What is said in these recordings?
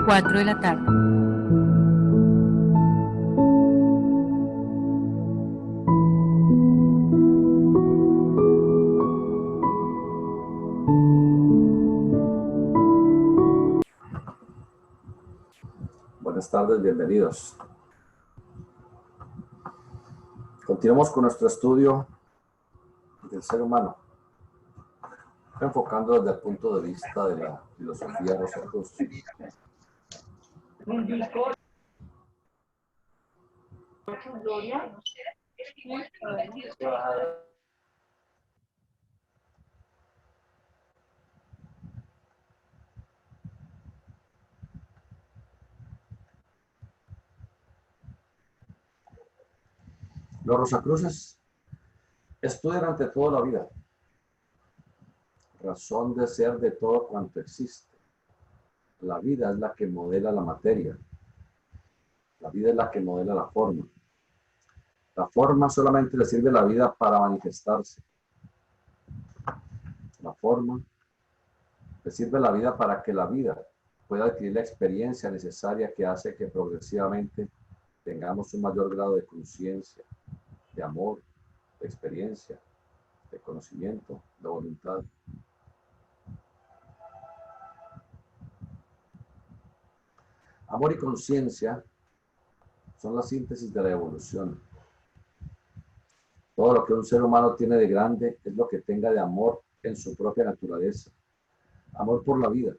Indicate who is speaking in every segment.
Speaker 1: 4 de la tarde.
Speaker 2: Buenas tardes, bienvenidos. Continuamos con nuestro estudio del ser humano, enfocando desde el punto de vista de la filosofía Rosacruz. Los Rosacruces estudian ante todo la vida, razón de ser de todo cuanto existe. La vida es la que modela la materia. La vida es la que modela la forma. La forma solamente le sirve a la vida para manifestarse. La forma le sirve a la vida para que la vida pueda adquirir la experiencia necesaria que hace que progresivamente tengamos un mayor grado de conciencia, de amor, de experiencia, de conocimiento, de voluntad. Amor y conciencia son la síntesis de la evolución. Todo lo que un ser humano tiene de grande es lo que tenga de amor en su propia naturaleza. Amor por la vida,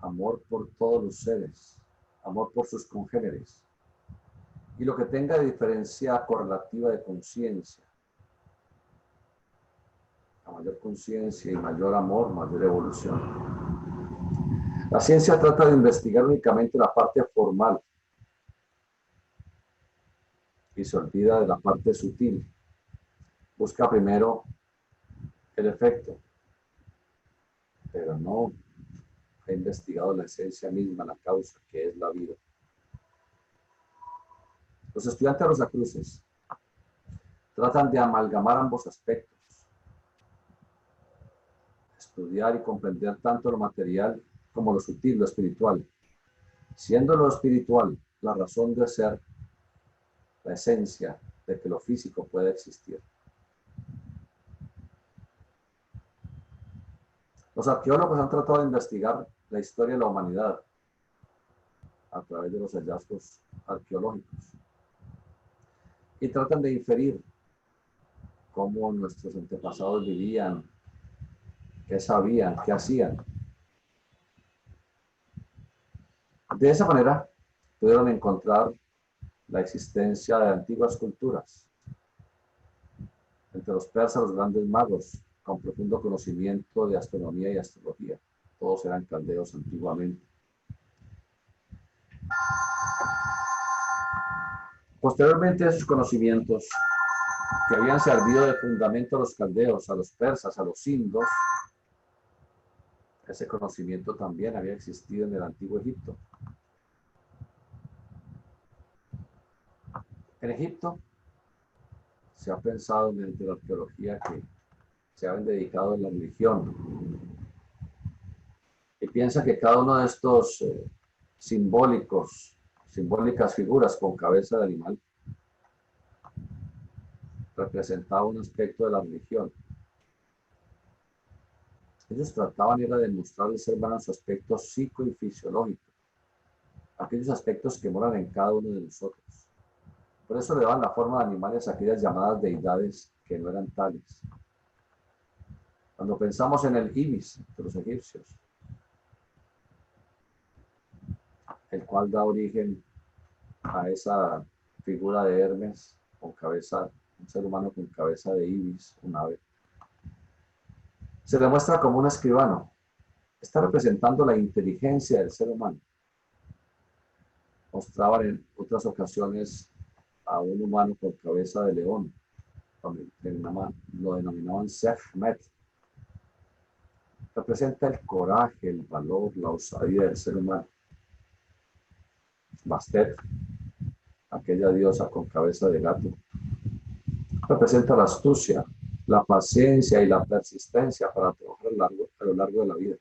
Speaker 2: amor por todos los seres, amor por sus congéneres. Y lo que tenga de diferencia correlativa de conciencia. A mayor conciencia y mayor amor, mayor evolución. La ciencia trata de investigar únicamente la parte formal y se olvida de la parte sutil. Busca primero el efecto, pero no ha investigado la esencia misma, la causa, que es la vida. Los estudiantes Rosacruces tratan de amalgamar ambos aspectos, estudiar y comprender tanto lo material como lo sutil, lo espiritual, siendo lo espiritual la razón de ser, la esencia de que lo físico puede existir. Los arqueólogos han tratado de investigar la historia de la humanidad a través de los hallazgos arqueológicos y tratan de inferir cómo nuestros antepasados vivían, qué sabían, qué hacían. De esa manera pudieron encontrar la existencia de antiguas culturas. Entre los persas, los grandes magos, con profundo conocimiento de astronomía y astrología. Todos eran caldeos antiguamente. Posteriormente, esos conocimientos que habían servido de fundamento a los caldeos, a los persas, a los indos, ese conocimiento también había existido en el antiguo Egipto. En Egipto se ha pensado mediante la arqueología que se habían dedicado a la religión y piensa que cada uno de estos simbólicas figuras con cabeza de animal representaba un aspecto de la religión. Ellos trataban era de mostrar al ser humano su aspecto psico y fisiológico, aquellos aspectos que moran en cada uno de nosotros. Por eso le daban la forma de animales a aquellas llamadas deidades que no eran tales. Cuando pensamos en el ibis de los egipcios, el cual da origen a esa figura de Hermes con cabeza, un ser humano con cabeza de ibis, un ave, se demuestra como un escribano. Está representando la inteligencia del ser humano. Mostraban en otras ocasiones a un humano con cabeza de león, lo denominaban Sekhmet. Representa el coraje, el valor, la osadía del ser humano. Bastet, aquella diosa con cabeza de gato, representa la astucia, la paciencia y la persistencia para trabajar a lo largo de la vida.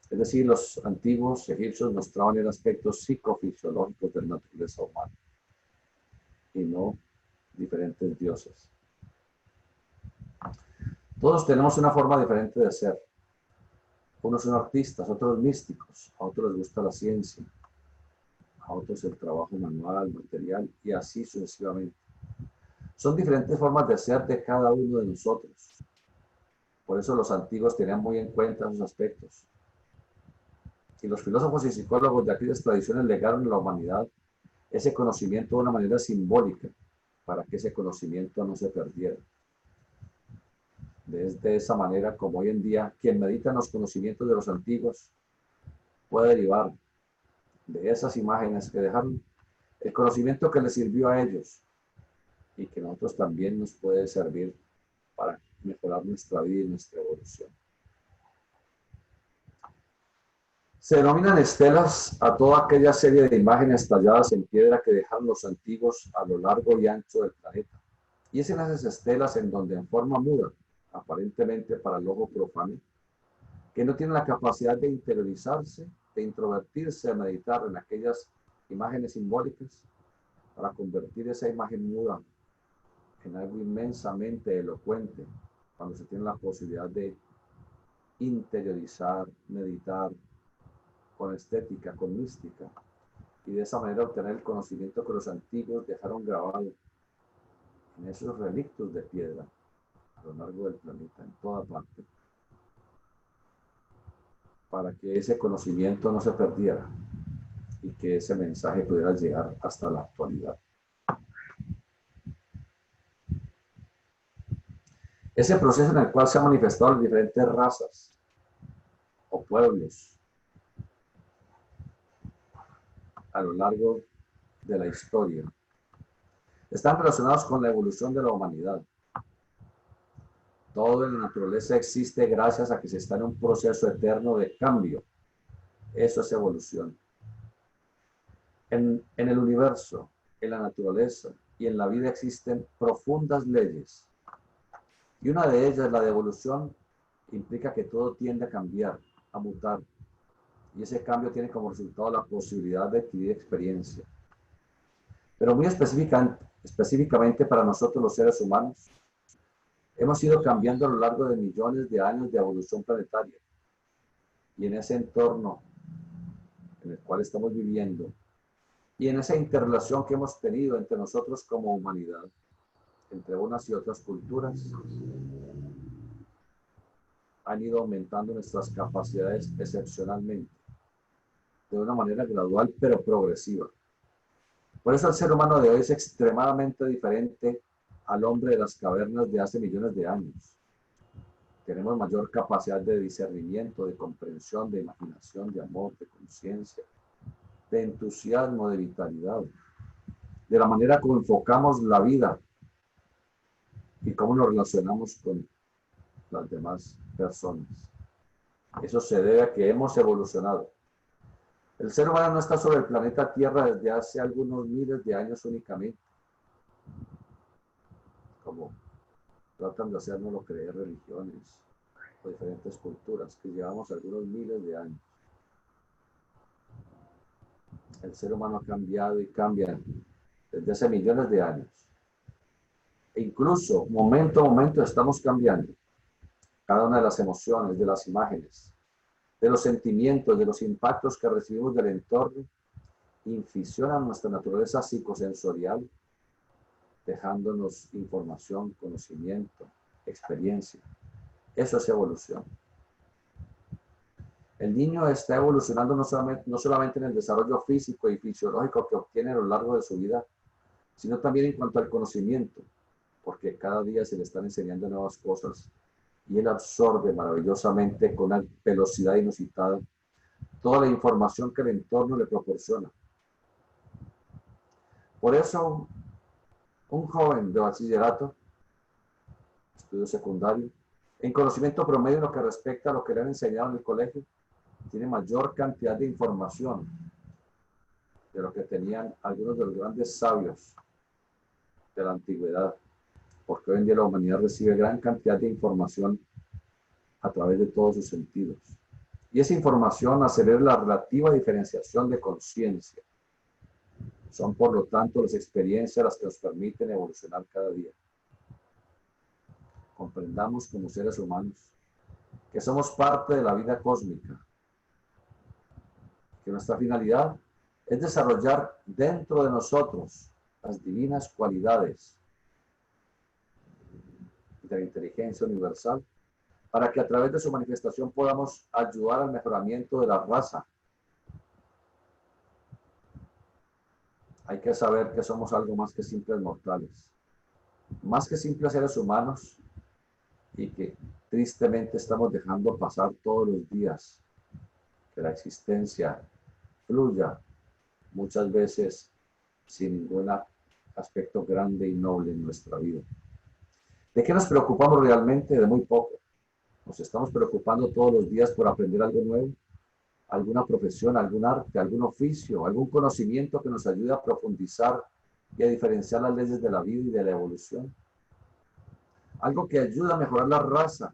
Speaker 2: Es decir, los antiguos egipcios mostraban el aspecto psicofisiológico de la naturaleza humana y no diferentes dioses. Todos tenemos una forma diferente de ser. Unos son artistas, otros místicos, a otros les gusta la ciencia, a otros el trabajo manual, material y así sucesivamente. Son diferentes formas de ser de cada uno de nosotros. Por eso los antiguos tenían muy en cuenta esos aspectos. Y los filósofos y psicólogos de aquellas tradiciones legaron a la humanidad ese conocimiento de una manera simbólica para que ese conocimiento no se perdiera. De esa manera, como hoy en día, quien medita en los conocimientos de los antiguos puede derivar de esas imágenes que dejaron el conocimiento que les sirvió a ellos y que nosotros también nos puede servir para mejorar nuestra vida y nuestra evolución. Se denominan estelas a toda aquella serie de imágenes talladas en piedra que dejaron los antiguos a lo largo y ancho del planeta. Y es en esas estelas en donde en forma muda, aparentemente para el ojo profano, que no tienen la capacidad de interiorizarse, de introvertirse, de meditar en aquellas imágenes simbólicas, para convertir esa imagen muda en algo inmensamente elocuente, cuando se tiene la posibilidad de interiorizar, meditar, con estética, con mística, y de esa manera obtener el conocimiento que los antiguos dejaron grabado en esos relictos de piedra a lo largo del planeta, en toda parte, para que ese conocimiento no se perdiera y que ese mensaje pudiera llegar hasta la actualidad. Ese proceso en el cual se han manifestado las diferentes razas o pueblos a lo largo de la historia están relacionados con la evolución de la humanidad. Todo en la naturaleza existe gracias a que se está en un proceso eterno de cambio. Eso es evolución. En el universo, en la naturaleza y en la vida existen profundas leyes. Y una de ellas, la de evolución, implica que todo tiende a cambiar, a mutar. Y ese cambio tiene como resultado la posibilidad de adquirir experiencia. Pero muy específicamente para nosotros los seres humanos, hemos ido cambiando a lo largo de millones de años de evolución planetaria. Y en ese entorno en el cual estamos viviendo, y en esa interrelación que hemos tenido entre nosotros como humanidad, entre unas y otras culturas, han ido aumentando nuestras capacidades excepcionalmente, de una manera gradual pero progresiva. Por eso el ser humano de hoy es extremadamente diferente al hombre de las cavernas de hace millones de años. Tenemos mayor capacidad de discernimiento, de comprensión, de imaginación, de amor, de conciencia, de entusiasmo, de vitalidad, de la manera como enfocamos la vida y cómo nos relacionamos con las demás personas. Eso se debe a que hemos evolucionado. El ser humano no está sobre el planeta Tierra desde hace algunos miles de años únicamente, como tratan de hacernoslo creer religiones o diferentes culturas, que llevamos algunos miles de años. El ser humano ha cambiado y cambia desde hace millones de años. E incluso, momento a momento, estamos cambiando. Cada una de las emociones, de las imágenes, de los sentimientos, de los impactos que recibimos del entorno, inficionan nuestra naturaleza psicosensorial, dejándonos información, conocimiento, experiencia. Eso es evolución. El niño está evolucionando no solamente en el desarrollo físico y fisiológico que obtiene a lo largo de su vida, sino también en cuanto al conocimiento, porque cada día se le están enseñando nuevas cosas y él absorbe maravillosamente con una velocidad inusitada toda la información que el entorno le proporciona. Por eso, un joven de bachillerato, estudio secundario, en conocimiento promedio en lo que respecta a lo que le han enseñado en el colegio, tiene mayor cantidad de información de lo que tenían algunos de los grandes sabios de la antigüedad, porque hoy en día la humanidad recibe gran cantidad de información a través de todos sus sentidos. Y esa información acelera la relativa diferenciación de conciencia. Son, por lo tanto, las experiencias las que nos permiten evolucionar cada día. Comprendamos como seres humanos que somos parte de la vida cósmica, que nuestra finalidad es desarrollar dentro de nosotros las divinas cualidades de la inteligencia universal, para que a través de su manifestación podamos ayudar al mejoramiento de la raza. Hay que saber que somos algo más que simples mortales, más que simples seres humanos, y que tristemente estamos dejando pasar todos los días que la existencia fluya, muchas veces sin ningún aspecto grande y noble en nuestra vida. ¿De qué nos preocupamos realmente? De muy poco. Nos estamos preocupando todos los días por aprender algo nuevo, alguna profesión, algún arte, algún oficio, algún conocimiento que nos ayude a profundizar y a diferenciar las leyes de la vida y de la evolución. Algo que ayuda a mejorar la raza.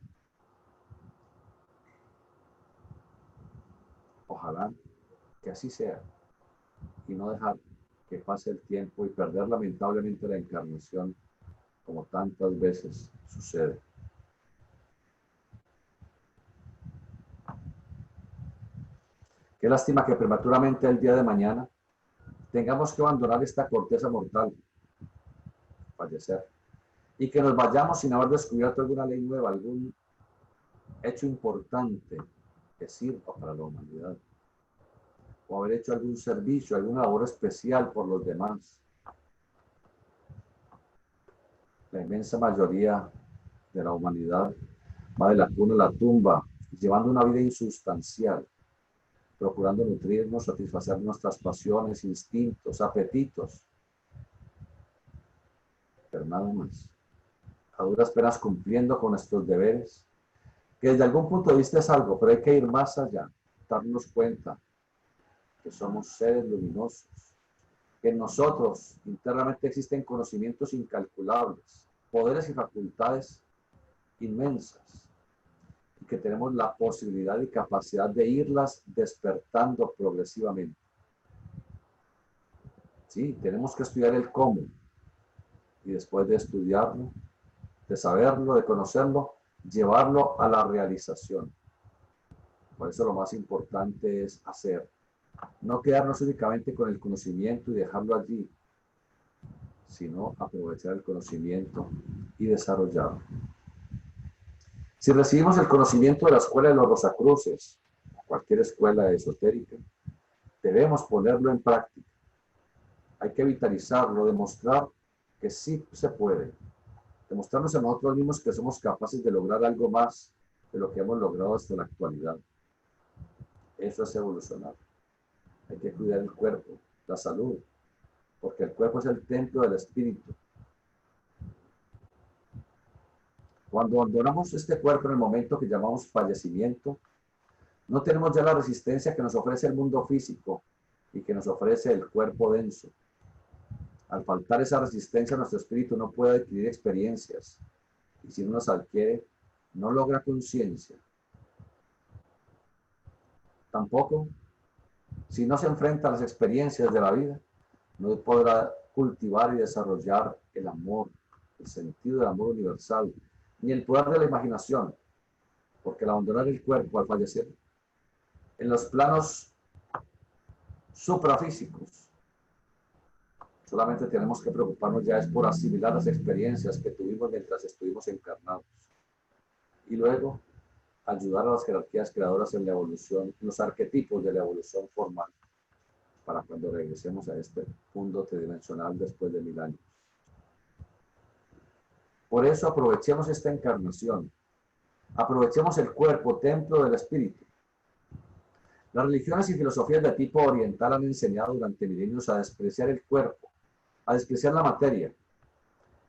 Speaker 2: Ojalá que así sea, y no dejar que pase el tiempo y perder lamentablemente la encarnación, como tantas veces sucede. Qué lástima que prematuramente el día de mañana tengamos que abandonar esta corteza mortal, fallecer, y que nos vayamos sin haber descubierto alguna ley nueva, algún hecho importante que sirva para la humanidad, o haber hecho algún servicio, alguna labor especial por los demás. La inmensa mayoría de la humanidad va de la cuna a la tumba, llevando una vida insustancial, procurando nutrirnos, satisfacer nuestras pasiones, instintos, apetitos, pero nada más. A duras penas cumpliendo con nuestros deberes, que desde algún punto de vista es algo, pero hay que ir más allá, darnos cuenta que somos seres luminosos, que en nosotros internamente existen conocimientos incalculables, poderes y facultades inmensas, y que tenemos la posibilidad y capacidad de irlas despertando progresivamente. Sí, tenemos que estudiar el cómo, y después de estudiarlo, de saberlo, de conocerlo, llevarlo a la realización. Por eso lo más importante es hacer. No quedarnos únicamente con el conocimiento y dejarlo allí, sino aprovechar el conocimiento y desarrollarlo. Si recibimos el conocimiento de la escuela de los Rosacruces, cualquier escuela esotérica, debemos ponerlo en práctica. Hay que vitalizarlo, demostrar que sí se puede. Demostrarnos a nosotros mismos que somos capaces de lograr algo más de lo que hemos logrado hasta la actualidad. Eso es evolucionar. Hay que cuidar el cuerpo, la salud, porque el cuerpo es el templo del espíritu. Cuando abandonamos este cuerpo en el momento que llamamos fallecimiento, no tenemos ya la resistencia que nos ofrece el mundo físico y que nos ofrece el cuerpo denso. Al faltar esa resistencia, nuestro espíritu no puede adquirir experiencias, y si no las adquiere, no logra conciencia. Tampoco, si no se enfrenta a las experiencias de la vida, no podrá cultivar y desarrollar el amor, el sentido del amor universal, ni el poder de la imaginación, porque al abandonar el cuerpo, al fallecer, en los planos suprafísicos, solamente tenemos que preocuparnos ya es por asimilar las experiencias que tuvimos mientras estuvimos encarnados. Y luego, ayudar a las jerarquías creadoras en la evolución, los arquetipos de la evolución formal, para cuando regresemos a este mundo tridimensional después de 1000 años. Por eso aprovechemos esta encarnación. Aprovechemos el cuerpo, templo del espíritu. Las religiones y filosofías de tipo oriental han enseñado durante milenios a despreciar el cuerpo, a despreciar la materia,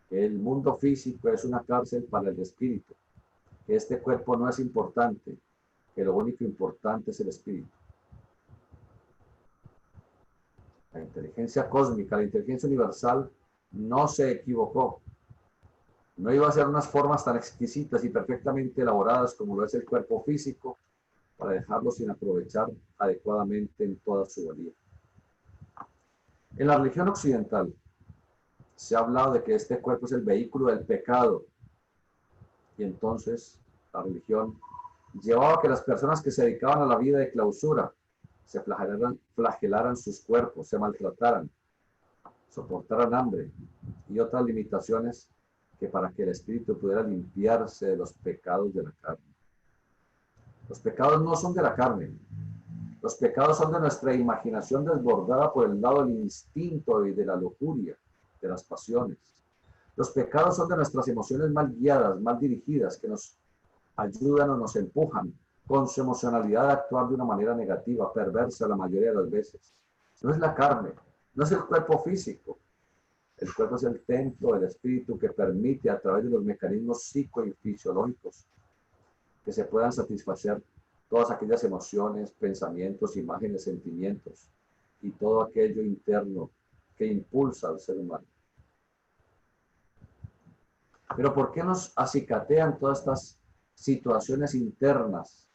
Speaker 2: que el mundo físico es una cárcel para el espíritu, que este cuerpo no es importante, que lo único importante es el espíritu. La inteligencia cósmica, la inteligencia universal no se equivocó. No iba a ser unas formas tan exquisitas y perfectamente elaboradas como lo es el cuerpo físico, para dejarlo sin aprovechar adecuadamente en toda su valía. En la religión occidental se ha hablado de que este cuerpo es el vehículo del pecado, y entonces la religión llevaba a que las personas que se dedicaban a la vida de clausura se flagelaran sus cuerpos, se maltrataran, soportaran hambre y otras limitaciones que para que el espíritu pudiera limpiarse de los pecados de la carne. Los pecados no son de la carne, los pecados son de nuestra imaginación desbordada por el lado del instinto y de la lujuria, de las pasiones. Los pecados son de nuestras emociones mal guiadas, mal dirigidas, que nos ayudan o nos empujan con su emocionalidad a actuar de una manera negativa, perversa la mayoría de las veces. No es la carne, no es el cuerpo físico. El cuerpo es el templo del espíritu que permite a través de los mecanismos psico y fisiológicos que se puedan satisfacer todas aquellas emociones, pensamientos, imágenes, sentimientos y todo aquello interno que impulsa al ser humano. Pero ¿por qué nos acicatean todas estas situaciones internas?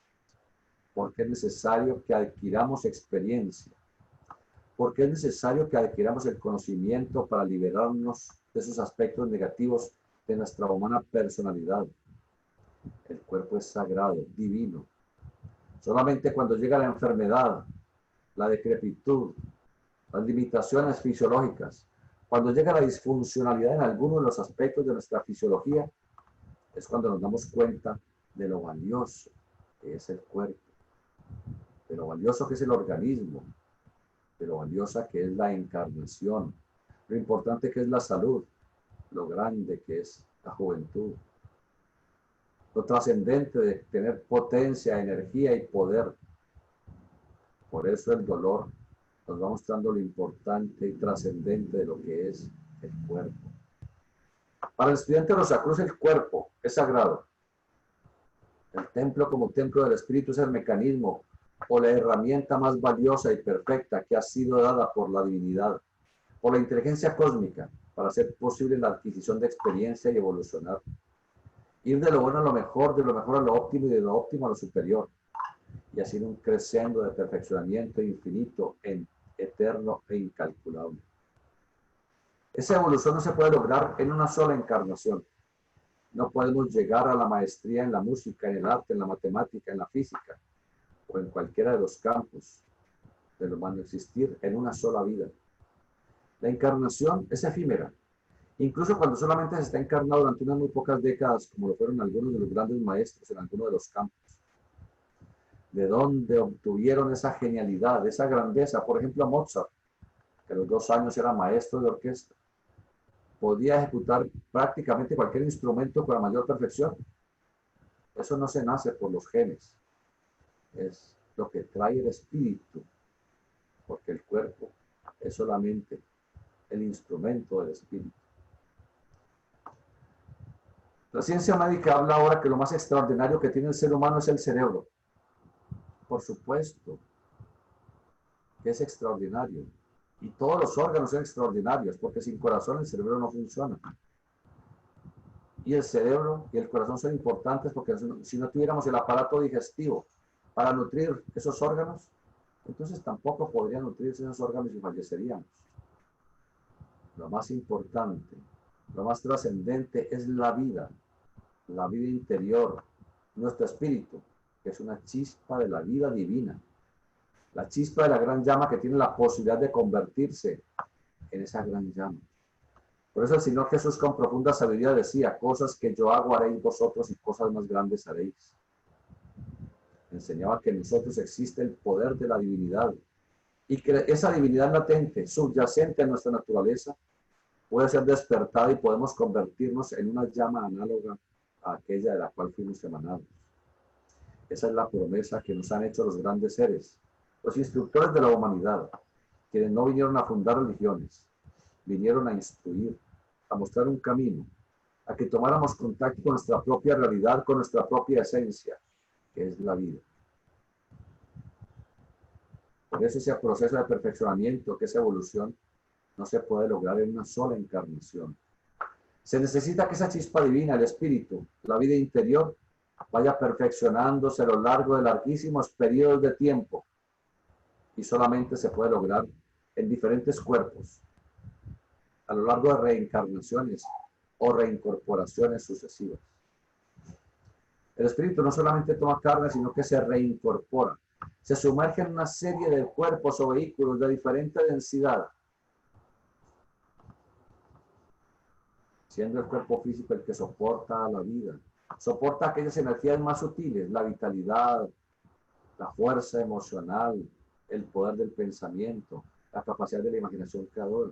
Speaker 2: Porque es necesario que adquiramos experiencia. Porque es necesario que adquiramos el conocimiento para liberarnos de esos aspectos negativos de nuestra humana personalidad. El cuerpo es sagrado, divino. Solamente cuando llega la enfermedad, la decrepitud, las limitaciones fisiológicas, cuando llega la disfuncionalidad en alguno de los aspectos de nuestra fisiología, es cuando nos damos cuenta de lo valioso que es el cuerpo, de lo valioso que es el organismo, de lo valiosa que es la encarnación, lo importante que es la salud, lo grande que es la juventud, lo trascendente de tener potencia, energía y poder. Por eso el dolor nos va mostrando lo importante y trascendente de lo que es el cuerpo. Para el estudiante Rosacruz, el cuerpo es sagrado. El templo como templo del espíritu es el mecanismo o la herramienta más valiosa y perfecta que ha sido dada por la divinidad, por la inteligencia cósmica, para hacer posible la adquisición de experiencia y evolucionar. Ir de lo bueno a lo mejor, de lo mejor a lo óptimo y de lo óptimo a lo superior. Y así un crescendo de perfeccionamiento infinito, eterno e incalculable. Esa evolución no se puede lograr en una sola encarnación. No podemos llegar a la maestría en la música, en el arte, en la matemática, en la física o en cualquiera de los campos del humano existir en una sola vida. La encarnación es efímera. Incluso cuando solamente se está encarnado durante unas muy pocas décadas, como lo fueron algunos de los grandes maestros en algunos de los campos. ¿De dónde obtuvieron esa genialidad, esa grandeza? Por ejemplo, Mozart, que a los 2 años era maestro de orquesta. Podía ejecutar prácticamente cualquier instrumento con la mayor perfección. Eso no se nace por los genes. Es lo que trae el espíritu, porque el cuerpo es solamente el instrumento del espíritu. La ciencia médica habla ahora que lo más extraordinario que tiene el ser humano es el cerebro. Por supuesto que es extraordinario. Y todos los órganos son extraordinarios, porque sin corazón el cerebro no funciona. Y el cerebro y el corazón son importantes porque si no tuviéramos el aparato digestivo para nutrir esos órganos, entonces tampoco podrían nutrirse esos órganos y falleceríamos. Lo más importante, lo más trascendente es la vida interior, nuestro espíritu, que es una chispa de la vida divina. La chispa de la gran llama que tiene la posibilidad de convertirse en esa gran llama. Por eso el Señor Jesús con profunda sabiduría decía, cosas que yo hago haréis vosotros y cosas más grandes haréis. Enseñaba que en nosotros existe el poder de la divinidad y que esa divinidad latente, subyacente en nuestra naturaleza, puede ser despertada y podemos convertirnos en una llama análoga a aquella de la cual fuimos emanados. Esa es la promesa que nos han hecho los grandes seres, los instructores de la humanidad, quienes no vinieron a fundar religiones, vinieron a instruir, a mostrar un camino, a que tomáramos contacto con nuestra propia realidad, con nuestra propia esencia, que es la vida. Por eso ese proceso de perfeccionamiento, que es evolución, no se puede lograr en una sola encarnación. Se necesita que esa chispa divina, el espíritu, la vida interior, vaya perfeccionándose a lo largo de larguísimos periodos de tiempo y solamente se puede lograr en diferentes cuerpos a lo largo de reencarnaciones o reincorporaciones sucesivas. El espíritu no solamente toma carne, sino que se reincorpora. Se sumerge en una serie de cuerpos o vehículos de diferente densidad, siendo el cuerpo físico el que soporta la vida, soporta aquellas energías más sutiles, la vitalidad, la fuerza emocional, el poder del pensamiento, la capacidad de la imaginación creadora,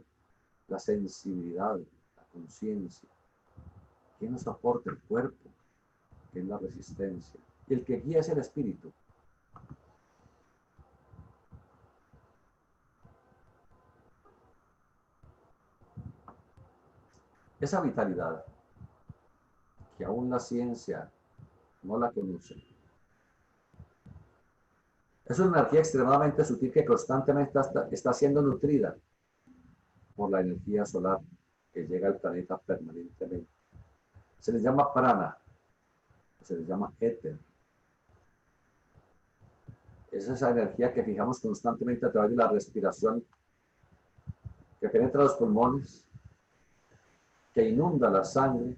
Speaker 2: la sensibilidad, la conciencia. ¿Quién nos soporta? El cuerpo, que es la resistencia. Y el que guía es el espíritu. Esa vitalidad, que aún la ciencia no la conoce, es una energía extremadamente sutil que constantemente está siendo nutrida por la energía solar que llega al planeta permanentemente. Se les llama prana, se les llama éter. Es esa energía que fijamos constantemente a través de la respiración, que penetra los pulmones, que inunda la sangre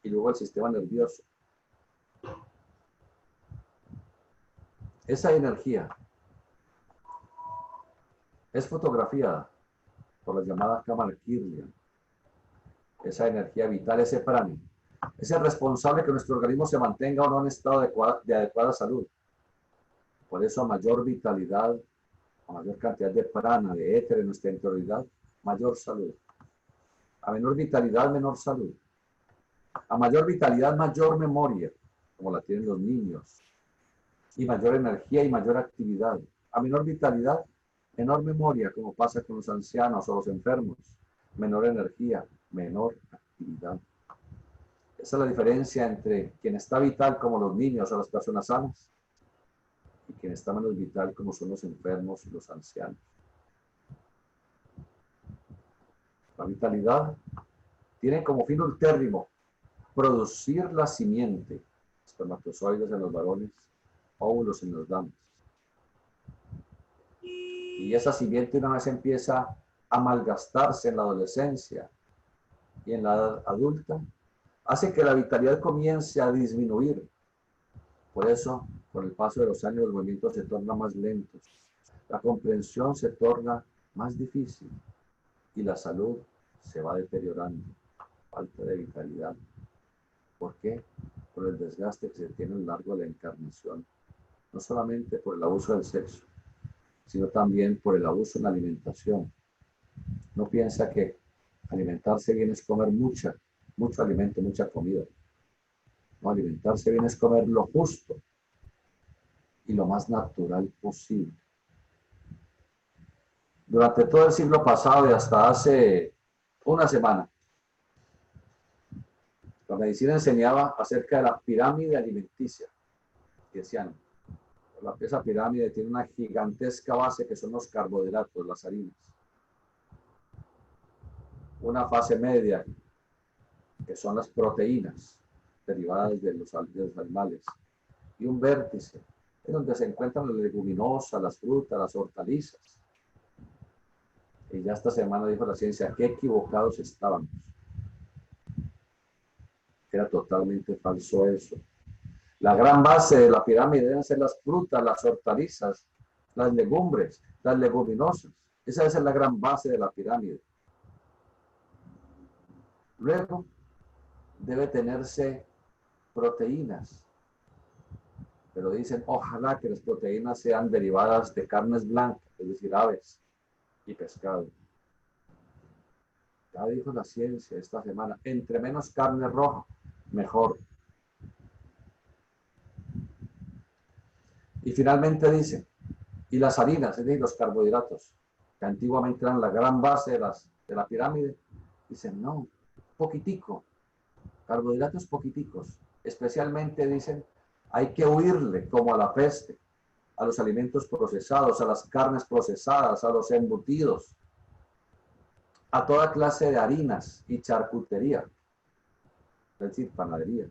Speaker 2: y luego el sistema nervioso. Esa energía es fotografiada por la llamada cámara Kirlian. Esa energía vital, ese prana, es el responsable que nuestro organismo se mantenga o no en estado de adecuada salud. Por eso, a mayor vitalidad, a mayor cantidad de prana, de éter en nuestra interioridad, mayor salud. A menor vitalidad, menor salud. A mayor vitalidad, mayor memoria, como la tienen los niños. Y mayor energía y mayor actividad. A menor vitalidad, menor memoria, como pasa con los ancianos o los enfermos. Menor energía, menor actividad. Esa es la diferencia entre quien está vital, como los niños o las personas sanas, y quien está menos vital, como son los enfermos y los ancianos. La vitalidad tiene como fin ultérrimo producir la simiente, espermatozoides en los varones, óvulos en las damas. Y esa simiente una vez empieza a malgastarse en la adolescencia y en la edad adulta, hace que la vitalidad comience a disminuir. Por eso, con el paso de los años, los movimientos se tornan más lentos, la comprensión se torna más difícil y la salud se va deteriorando. Falta de vitalidad. ¿Por qué? Por el desgaste que se tiene a lo largo de la encarnación. No solamente por el abuso del sexo, sino también por el abuso en la alimentación. No piensa que alimentarse bien es comer mucho alimento, mucha comida. No, alimentarse bien es comer lo justo y lo más natural posible. Durante todo el siglo pasado y hasta hace una semana, la medicina enseñaba acerca de la pirámide alimenticia. Decían, esa pirámide tiene una gigantesca base que son los carbohidratos, las harinas. Una fase media, que son las proteínas derivadas de los animales. Y un vértice, en donde se encuentran las leguminosas, las frutas, las hortalizas. Y ya esta semana dijo la ciencia, qué equivocados estábamos. Era totalmente falso eso. La gran base de la pirámide deben ser las frutas, las hortalizas, las legumbres, las leguminosas. Esa es la gran base de la pirámide. Luego, debe tenerse proteínas. Pero dicen, ojalá que las proteínas sean derivadas de carnes blancas, es decir, aves y pescado. Ya dijo la ciencia esta semana, entre menos carne roja, mejor. Y finalmente dice, y las harinas, es decir, los carbohidratos, que antiguamente eran la gran base de la pirámide, dicen, no, poquitico, carbohidratos poquiticos. Especialmente dicen, hay que huirle como a la peste, a los alimentos procesados, a las carnes procesadas, a los embutidos, a toda clase de harinas y charcutería, es decir, panadería.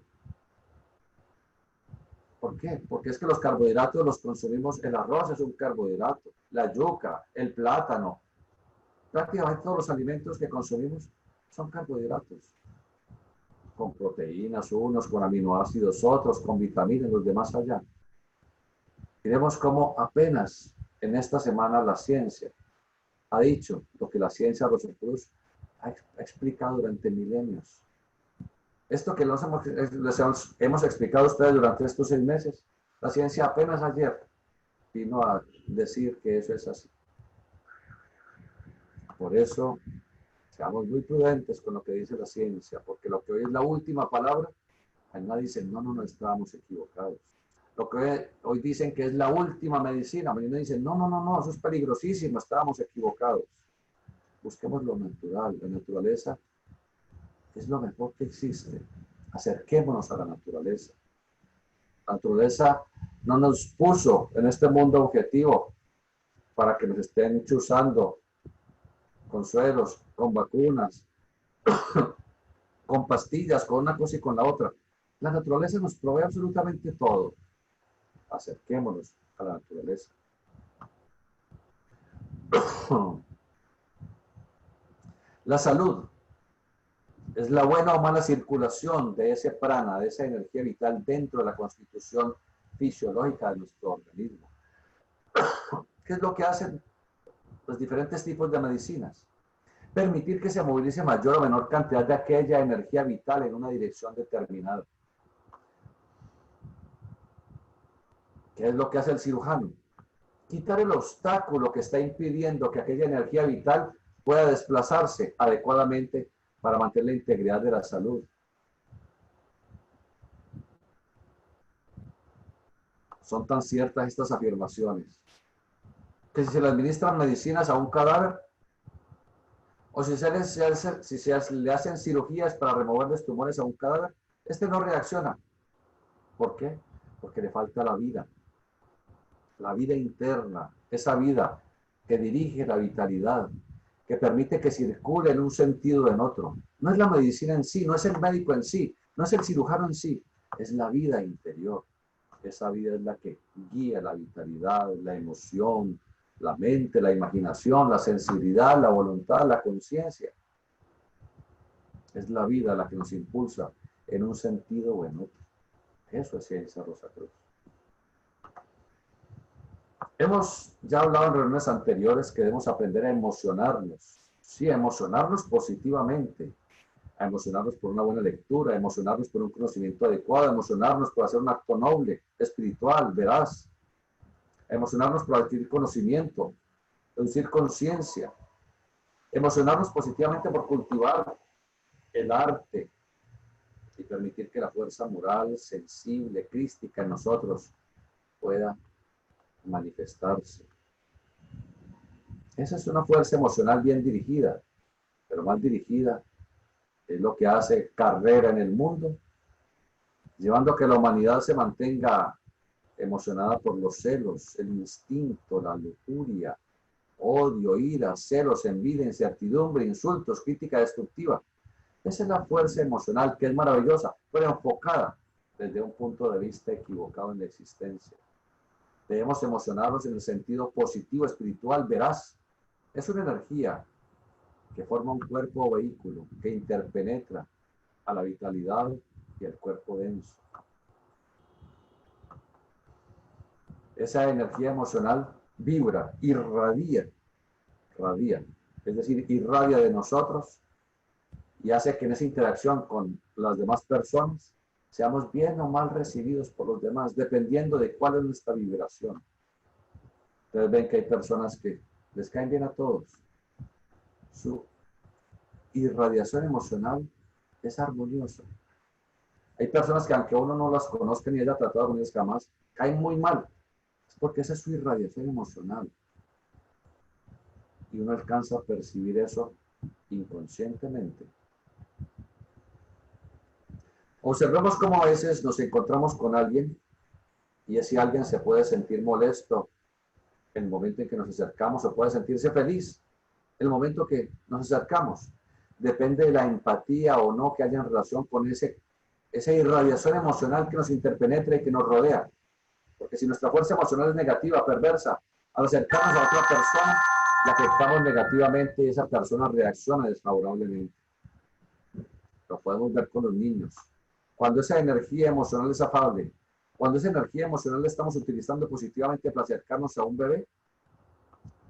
Speaker 2: ¿Por qué? Porque es que los carbohidratos los consumimos, el arroz es un carbohidrato, la yuca, el plátano, prácticamente todos los alimentos que consumimos son carbohidratos, con proteínas unos, con aminoácidos otros, con vitaminas, los demás allá. Y vemos cómo apenas en esta semana la ciencia ha dicho lo que la ciencia Rosacruz ha explicado durante milenios. Esto que les hemos explicado a ustedes durante estos 6 meses, la ciencia apenas ayer vino a decir que eso es así. Por eso, seamos muy prudentes con lo que dice la ciencia, porque lo que hoy es la última palabra, nadie dice, no, estábamos equivocados. Lo que hoy dicen que es la última medicina, mañana dicen, no, eso es peligrosísimo, estábamos equivocados. Busquemos lo natural, la naturaleza es lo mejor que existe. Acerquémonos a la naturaleza. La naturaleza no nos puso en este mundo objetivo para que nos estén chuzando con sueros, con vacunas, con pastillas, con una cosa y con la otra. La naturaleza nos provee absolutamente todo. Acerquémonos a la naturaleza. La salud es la buena o mala circulación de ese prana, de esa energía vital dentro de la constitución fisiológica de nuestro organismo. ¿Qué es lo que hacen los diferentes tipos de medicinas? Permitir que se movilice mayor o menor cantidad de aquella energía vital en una dirección determinada. ¿Qué es lo que hace el cirujano? Quitar el obstáculo que está impidiendo que aquella energía vital pueda desplazarse adecuadamente para mantener la integridad de la salud. Son tan ciertas estas afirmaciones que si se le administran medicinas a un cadáver o si se le hacen cirugías para removerles tumores a un cadáver, este no reacciona. ¿Por qué? Porque le falta la vida interna, esa vida que dirige la vitalidad, que permite que circule en un sentido o en otro. No es la medicina en sí, no es el médico en sí, no es el cirujano en sí, es la vida interior. Esa vida es la que guía la vitalidad, la emoción, la mente, la imaginación, la sensibilidad, la voluntad, la conciencia. Es la vida la que nos impulsa en un sentido o en otro. Eso es Ciencia Rosacruz. Hemos ya hablado en reuniones anteriores que debemos aprender a emocionarnos. Sí, a emocionarnos positivamente. A emocionarnos por una buena lectura, a emocionarnos por un conocimiento adecuado, a emocionarnos por hacer un acto noble, espiritual, veraz. A emocionarnos por adquirir conocimiento, producir conciencia. Emocionarnos positivamente por cultivar el arte y permitir que la fuerza moral, sensible, crística en nosotros pueda manifestarse. Esa es una fuerza emocional bien dirigida, pero mal dirigida es lo que hace carrera en el mundo, llevando a que la humanidad se mantenga emocionada por los celos, el instinto, la lujuria, odio, ira, celos, envidia, incertidumbre, insultos, crítica destructiva. Esa es la fuerza emocional que es maravillosa, pero enfocada desde un punto de vista equivocado en la existencia. Debemos emocionarnos en el sentido positivo, espiritual, veraz. Es una energía que forma un cuerpo o vehículo que interpenetra a la vitalidad y el cuerpo denso. Esa energía emocional vibra, irradia, es decir, irradia de nosotros y hace que en esa interacción con las demás personas seamos bien o mal recibidos por los demás, dependiendo de cuál es nuestra vibración. Ustedes ven que hay personas que les caen bien a todos. Su irradiación emocional es armoniosa. Hay personas que aunque uno no las conozca ni haya tratado con ellas jamás, caen muy mal. Es porque esa es su irradiación emocional. Y uno alcanza a percibir eso inconscientemente. Observemos cómo a veces nos encontramos con alguien y ese alguien se puede sentir molesto en el momento en que nos acercamos o puede sentirse feliz en el momento que nos acercamos. Depende de la empatía o no que haya en relación con ese esa irradiación emocional que nos interpenetra y que nos rodea. Porque si nuestra fuerza emocional es negativa, perversa, al acercarnos a otra persona, la afectamos negativamente y esa persona reacciona desfavorablemente. Lo podemos ver con los niños. Cuando esa energía emocional es afable, cuando esa energía emocional la estamos utilizando positivamente para acercarnos a un bebé,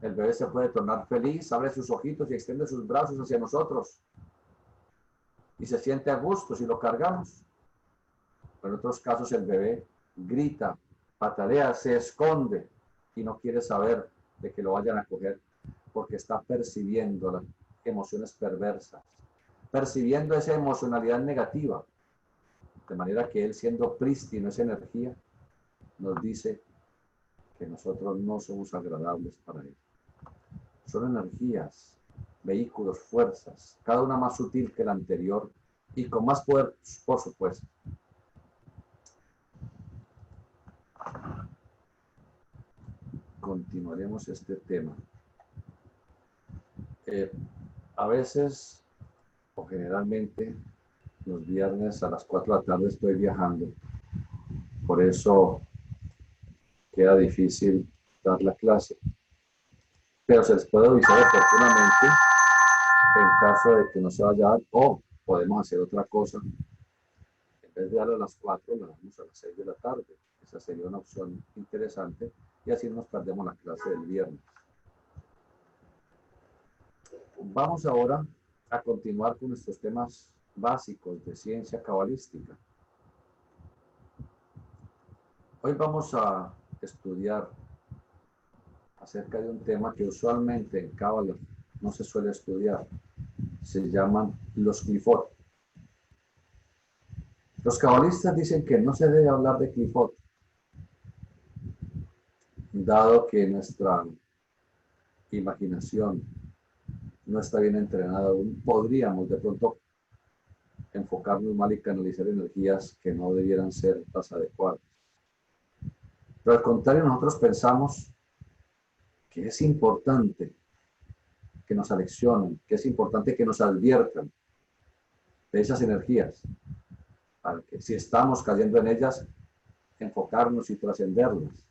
Speaker 2: el bebé se puede tornar feliz, abre sus ojitos y extiende sus brazos hacia nosotros. Y se siente a gusto si lo cargamos. Pero en otros casos el bebé grita, patalea, se esconde y no quiere saber de que lo vayan a coger porque está percibiendo las emociones perversas, percibiendo esa emocionalidad negativa. De manera que él, siendo prístino, esa energía, nos dice que nosotros no somos agradables para él. Son energías, vehículos, fuerzas, cada una más sutil que la anterior y con más poder, por supuesto. Continuaremos este tema. A veces, o generalmente, los viernes a las 4 de la tarde estoy viajando. Por eso queda difícil dar la clase. Pero se les puede avisar oportunamente en caso de que no se vaya a dar, o podemos hacer otra cosa. En vez de darlo a las 4, lo damos a las 6 de la tarde. Esa sería una opción interesante y así nos perdemos la clase del viernes. Vamos ahora a continuar con nuestros temas básicos de ciencia cabalística. Hoy vamos a estudiar acerca de un tema que usualmente en Cábala no se suele estudiar. Se llaman los clifot. Los cabalistas dicen que no se debe hablar de clifot, dado que nuestra imaginación no está bien entrenada aún. Podríamos de pronto enfocarnos mal y canalizar energías que no debieran ser las adecuadas. Pero al contrario, nosotros pensamos que es importante que nos aleccionen, que es importante que nos adviertan de esas energías, para que si estamos cayendo en ellas, enfocarnos y trascenderlas.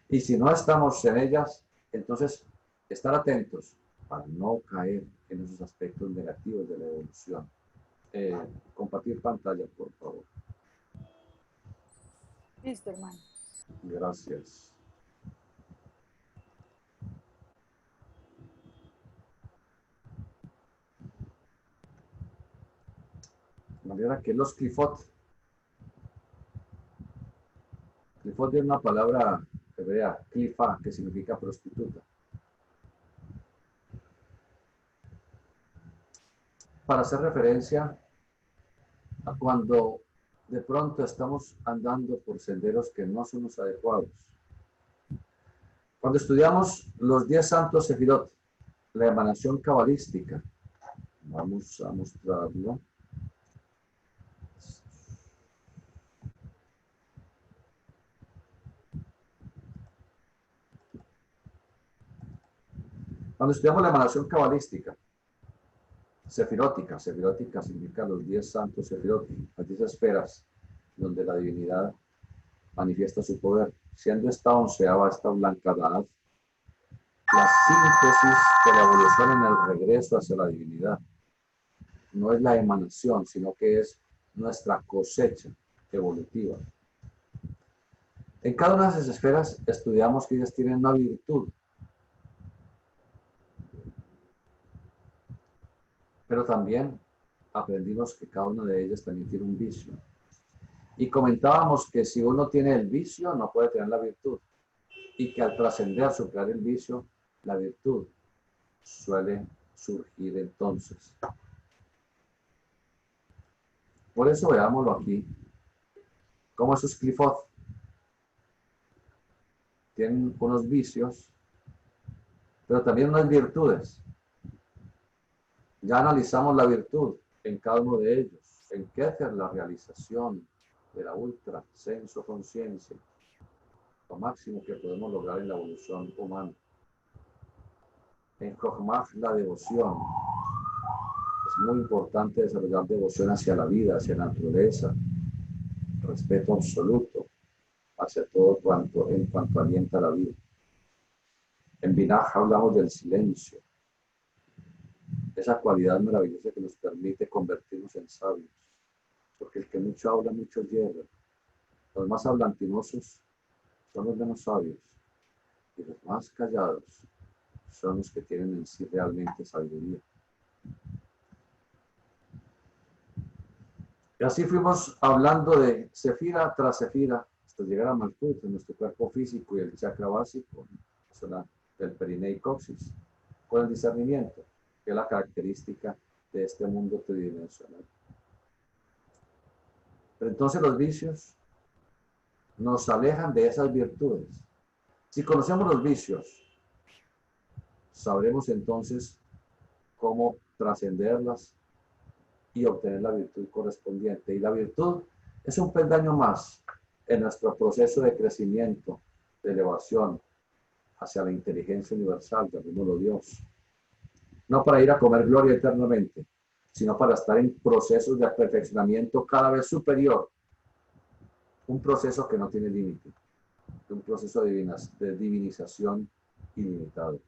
Speaker 2: Y si no estamos en ellas, entonces estar atentos para no caer en esos aspectos negativos de la evolución. Compartir pantalla, por favor.
Speaker 1: Listo, hermano.
Speaker 2: Gracias. De manera que los clifot es una palabra hebrea, clifa, que significa prostituta. Para hacer referencia a cuando de pronto estamos andando por senderos que no son los adecuados. Cuando estudiamos los 10 santos sefirot, la emanación cabalística, vamos a mostrarlo. Cuando estudiamos la emanación cabalística, sefirótica significa los 10 santos sefirot, las 10 esferas donde la divinidad manifiesta su poder, siendo esta onceava, esta blanca edad, la síntesis de la evolución en el regreso hacia la divinidad. No es la emanación, sino que es nuestra cosecha evolutiva. En cada una de esas esferas estudiamos que ellas tienen una virtud, pero también aprendimos que cada una de ellas también tiene un vicio. Y comentábamos que si uno tiene el vicio, no puede tener la virtud. Y que al trascender, superar el vicio, la virtud suele surgir entonces. Por eso veámoslo aquí, como esos clifot tienen unos vicios, pero también unas virtudes. Ya analizamos la virtud en cada uno de ellos. En Keter, la realización de la ultra senso conciencia, lo máximo que podemos lograr en la evolución humana. En Chokhmah, la devoción. Es muy importante desarrollar devoción hacia la vida, hacia la naturaleza, respeto absoluto hacia todo en cuanto alienta la vida. En Vinaj hablamos del silencio, esa cualidad maravillosa que nos permite convertirnos en sabios, porque el que mucho habla, mucho hierra. Los más hablantinosos son los menos sabios, y los más callados son los que tienen en sí realmente sabiduría. Y así fuimos hablando de Sefira tras Sefira, hasta llegar a Malkut, en nuestro cuerpo físico y el chakra básico, la zona del perineo y coxis, con el discernimiento, que es la característica de este mundo tridimensional. Pero entonces los vicios nos alejan de esas virtudes. Si conocemos los vicios, sabremos entonces cómo trascenderlas y obtener la virtud correspondiente. Y la virtud es un peldaño más en nuestro proceso de crecimiento, de elevación hacia la inteligencia universal, llamémoslo Dios. No para ir a comer gloria eternamente, sino para estar en procesos de perfeccionamiento cada vez superior. Un proceso que no tiene límite, un proceso de divinización ilimitado.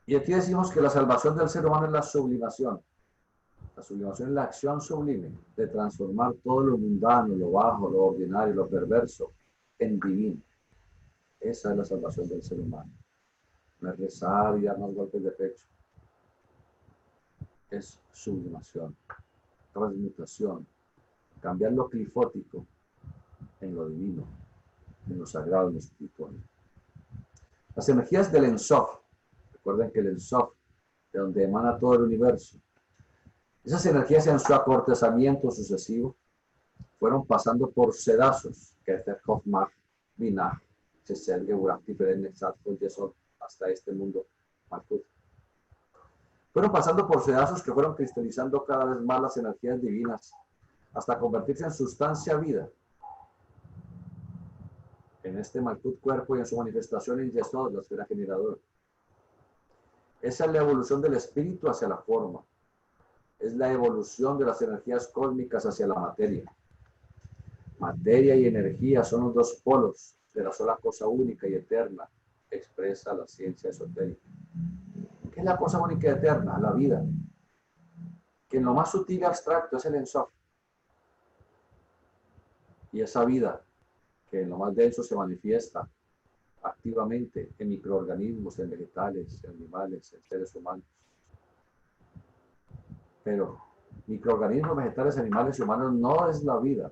Speaker 2: Y aquí decimos que la salvación del ser humano es la sublimación. La sublimación es la acción sublime de transformar todo lo mundano, lo bajo, lo ordinario, lo perverso en divino. Esa es la salvación del ser humano. No es rezar y dar más golpes de pecho. Es sublimación, transmutación, cambiar lo clifótico en lo divino, en lo sagrado, en lo espiritual. Las energías del Ensof, recuerden que el Ensof, de donde emana todo el universo, esas energías en su acortezamiento sucesivo fueron pasando por sedazos, Keter, Hofmach, Binah, Chesel, Geburah, Tiferet, Netzat, Yesod, hasta este mundo, Malkut. Fueron pasando por sedazos que fueron cristalizando cada vez más las energías divinas, hasta convertirse en sustancia vida. En este Malkut cuerpo y en su manifestación en Yesod, la esfera generadora. Esa es la evolución del espíritu hacia la forma. Es la evolución de las energías cósmicas hacia la materia. Materia y energía son los dos polos de la sola cosa única y eterna, expresa la ciencia esotérica. ¿Qué es la cosa única y eterna? La vida. Que en lo más sutil y abstracto es el Ensof. Y esa vida, que en lo más denso se manifiesta activamente en microorganismos, en vegetales, en animales, en seres humanos. Pero microorganismos, vegetales, animales y humanos no es la vida.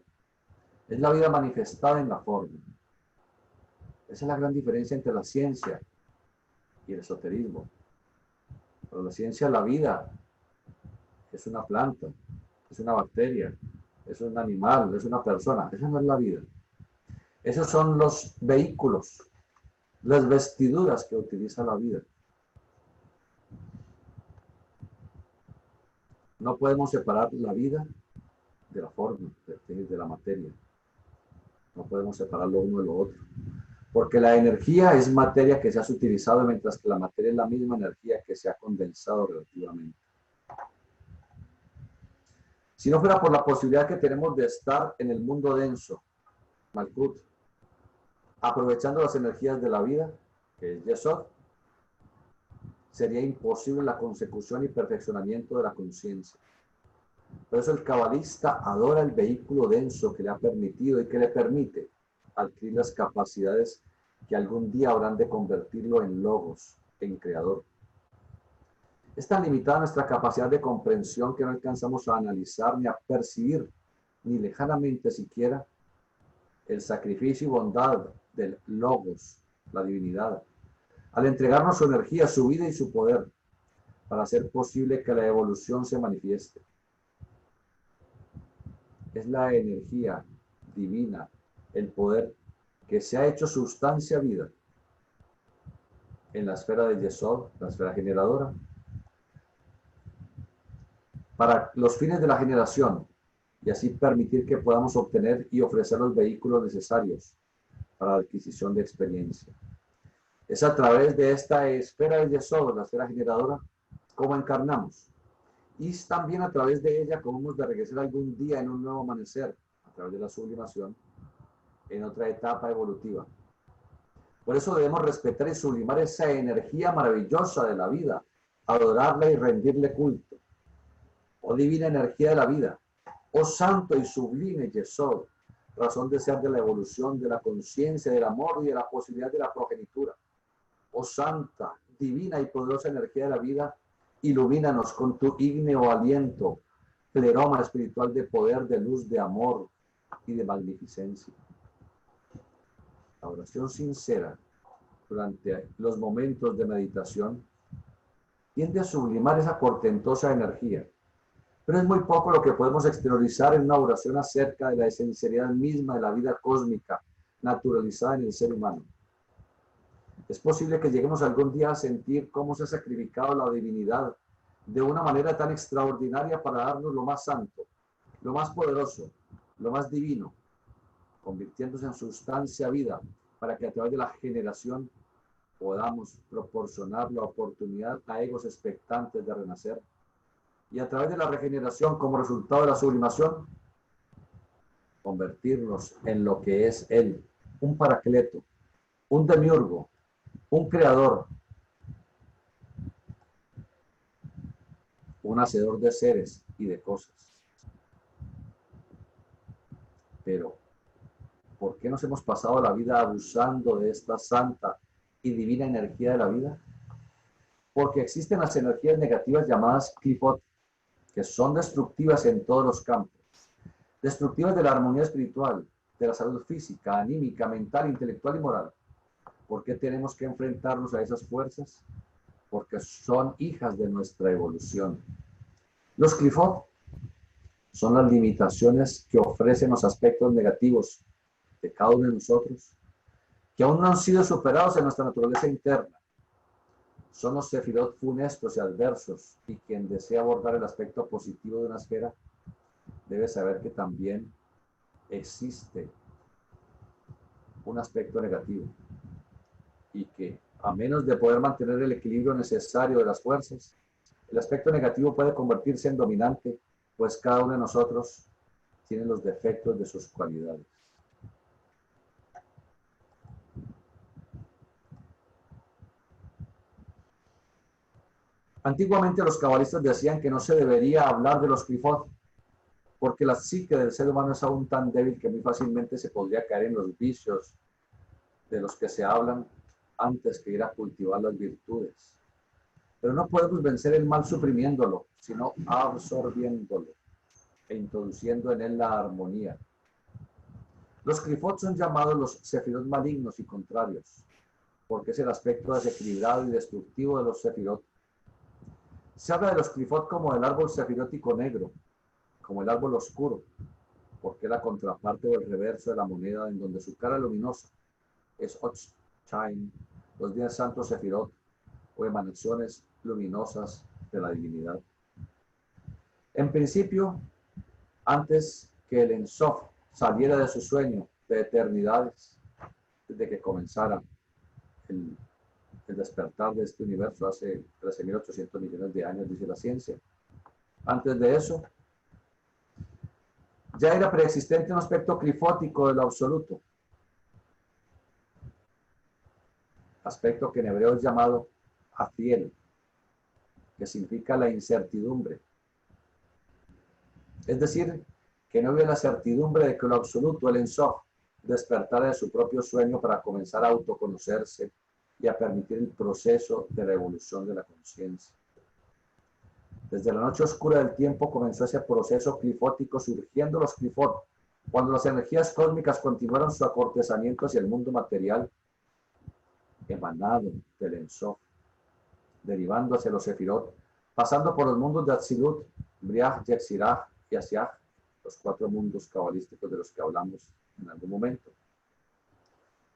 Speaker 2: Es la vida manifestada en la forma. Esa es la gran diferencia entre la ciencia y el esoterismo. Para la ciencia, la vida es una planta, es una bacteria, es un animal, es una persona. Esa no es la vida. Esos son los vehículos, las vestiduras que utiliza la vida. No podemos separar la vida de la forma, de la materia. No podemos separar lo uno de lo otro. Porque la energía es materia que se ha utilizado, mientras que la materia es la misma energía que se ha condensado relativamente. Si no fuera por la posibilidad que tenemos de estar en el mundo denso, Malkut, aprovechando las energías de la vida, que es Yesod, sería imposible la consecución y perfeccionamiento de la conciencia. Por eso el cabalista adora el vehículo denso que le ha permitido y que le permite adquirir las capacidades que algún día habrán de convertirlo en logos, en creador. Es tan limitada nuestra capacidad de comprensión que no alcanzamos a analizar ni a percibir, ni lejanamente siquiera, el sacrificio y bondad del logos, la divinidad, al entregarnos su energía, su vida y su poder, para hacer posible que la evolución se manifieste. Es la energía divina, el poder que se ha hecho sustancia vida en la esfera de Yesod, la esfera generadora, para los fines de la generación y así permitir que podamos obtener y ofrecer los vehículos necesarios para la adquisición de experiencia. Es a través de esta esfera de Yesod, la esfera generadora, como encarnamos. Y es también a través de ella como hemos de regresar algún día en un nuevo amanecer, a través de la sublimación, en otra etapa evolutiva. Por eso debemos respetar y sublimar esa energía maravillosa de la vida, adorarla y rendirle culto. Oh divina energía de la vida, oh santo y sublime Yesod, razón de ser de la evolución, de la conciencia, del amor y de la posibilidad de la progenitura. Oh santa, divina y poderosa energía de la vida, ilumínanos con tu ígneo aliento, pleroma espiritual de poder, de luz, de amor y de magnificencia. La oración sincera durante los momentos de meditación tiende a sublimar esa portentosa energía, pero es muy poco lo que podemos exteriorizar en una oración acerca de la esencialidad misma de la vida cósmica naturalizada en el ser humano. Es posible que lleguemos algún día a sentir cómo se ha sacrificado la divinidad de una manera tan extraordinaria para darnos lo más santo, lo más poderoso, lo más divino, convirtiéndose en sustancia vida, para que a través de la generación podamos proporcionar la oportunidad a egos expectantes de renacer, y a través de la regeneración como resultado de la sublimación, convertirnos en lo que es Él, un paracleto, un demiurgo, un creador, un hacedor de seres y de cosas. Pero, ¿por qué nos hemos pasado la vida abusando de esta santa y divina energía de la vida? Porque existen las energías negativas llamadas Qliphoth, que son destructivas en todos los campos. Destructivas de la armonía espiritual, de la salud física, anímica, mental, intelectual y moral. ¿Por qué tenemos que enfrentarnos a esas fuerzas? Porque son hijas de nuestra evolución. Los Qliphoth son las limitaciones que ofrecen los aspectos negativos de cada uno de nosotros, que aún no han sido superados en nuestra naturaleza interna. Son los sefirot funestos y adversos, y quien desea abordar el aspecto positivo de una esfera debe saber que también existe un aspecto negativo, y que a menos de poder mantener el equilibrio necesario de las fuerzas, el aspecto negativo puede convertirse en dominante, pues cada uno de nosotros tiene los defectos de sus cualidades. Antiguamente los cabalistas decían que no se debería hablar de los Qliphoth, porque la psique del ser humano es aún tan débil que muy fácilmente se podría caer en los vicios de los que se hablan antes que ir a cultivar las virtudes. Pero no podemos vencer el mal suprimiéndolo, sino absorbiéndolo e introduciendo en él la armonía. Los Qliphoth son llamados los sefirot malignos y contrarios, porque es el aspecto desequilibrado y destructivo de los sefirot. Se habla de los Qliphoth como del árbol sefirótico negro, como el árbol oscuro, porque es la contraparte del reverso de la moneda, en donde su cara luminosa es Otchain, los 10 santos sefirot, o emanaciones luminosas de la divinidad. En principio, antes que el Ensof saliera de su sueño de eternidades, desde que comenzara el despertar de este universo hace 13.800 millones de años, dice la ciencia. Antes de eso, ya era preexistente un aspecto clifótico de lo absoluto, aspecto que en hebreo es llamado Aziel, que significa la incertidumbre. Es decir, que no había la certidumbre de que lo absoluto, el Ensof, despertara de su propio sueño para comenzar a autoconocerse y a permitir el proceso de la evolución de la conciencia. Desde la noche oscura del tiempo comenzó ese proceso clifótico, surgiendo los Qliphoth, cuando las energías cósmicas continuaron su acortezamiento hacia el mundo material, emanado del Ensof, derivando hacia los Sefirot, pasando por los mundos de Atzilut, Briah, Yetzirah y Asiach, los 4 mundos cabalísticos de los que hablamos en algún momento.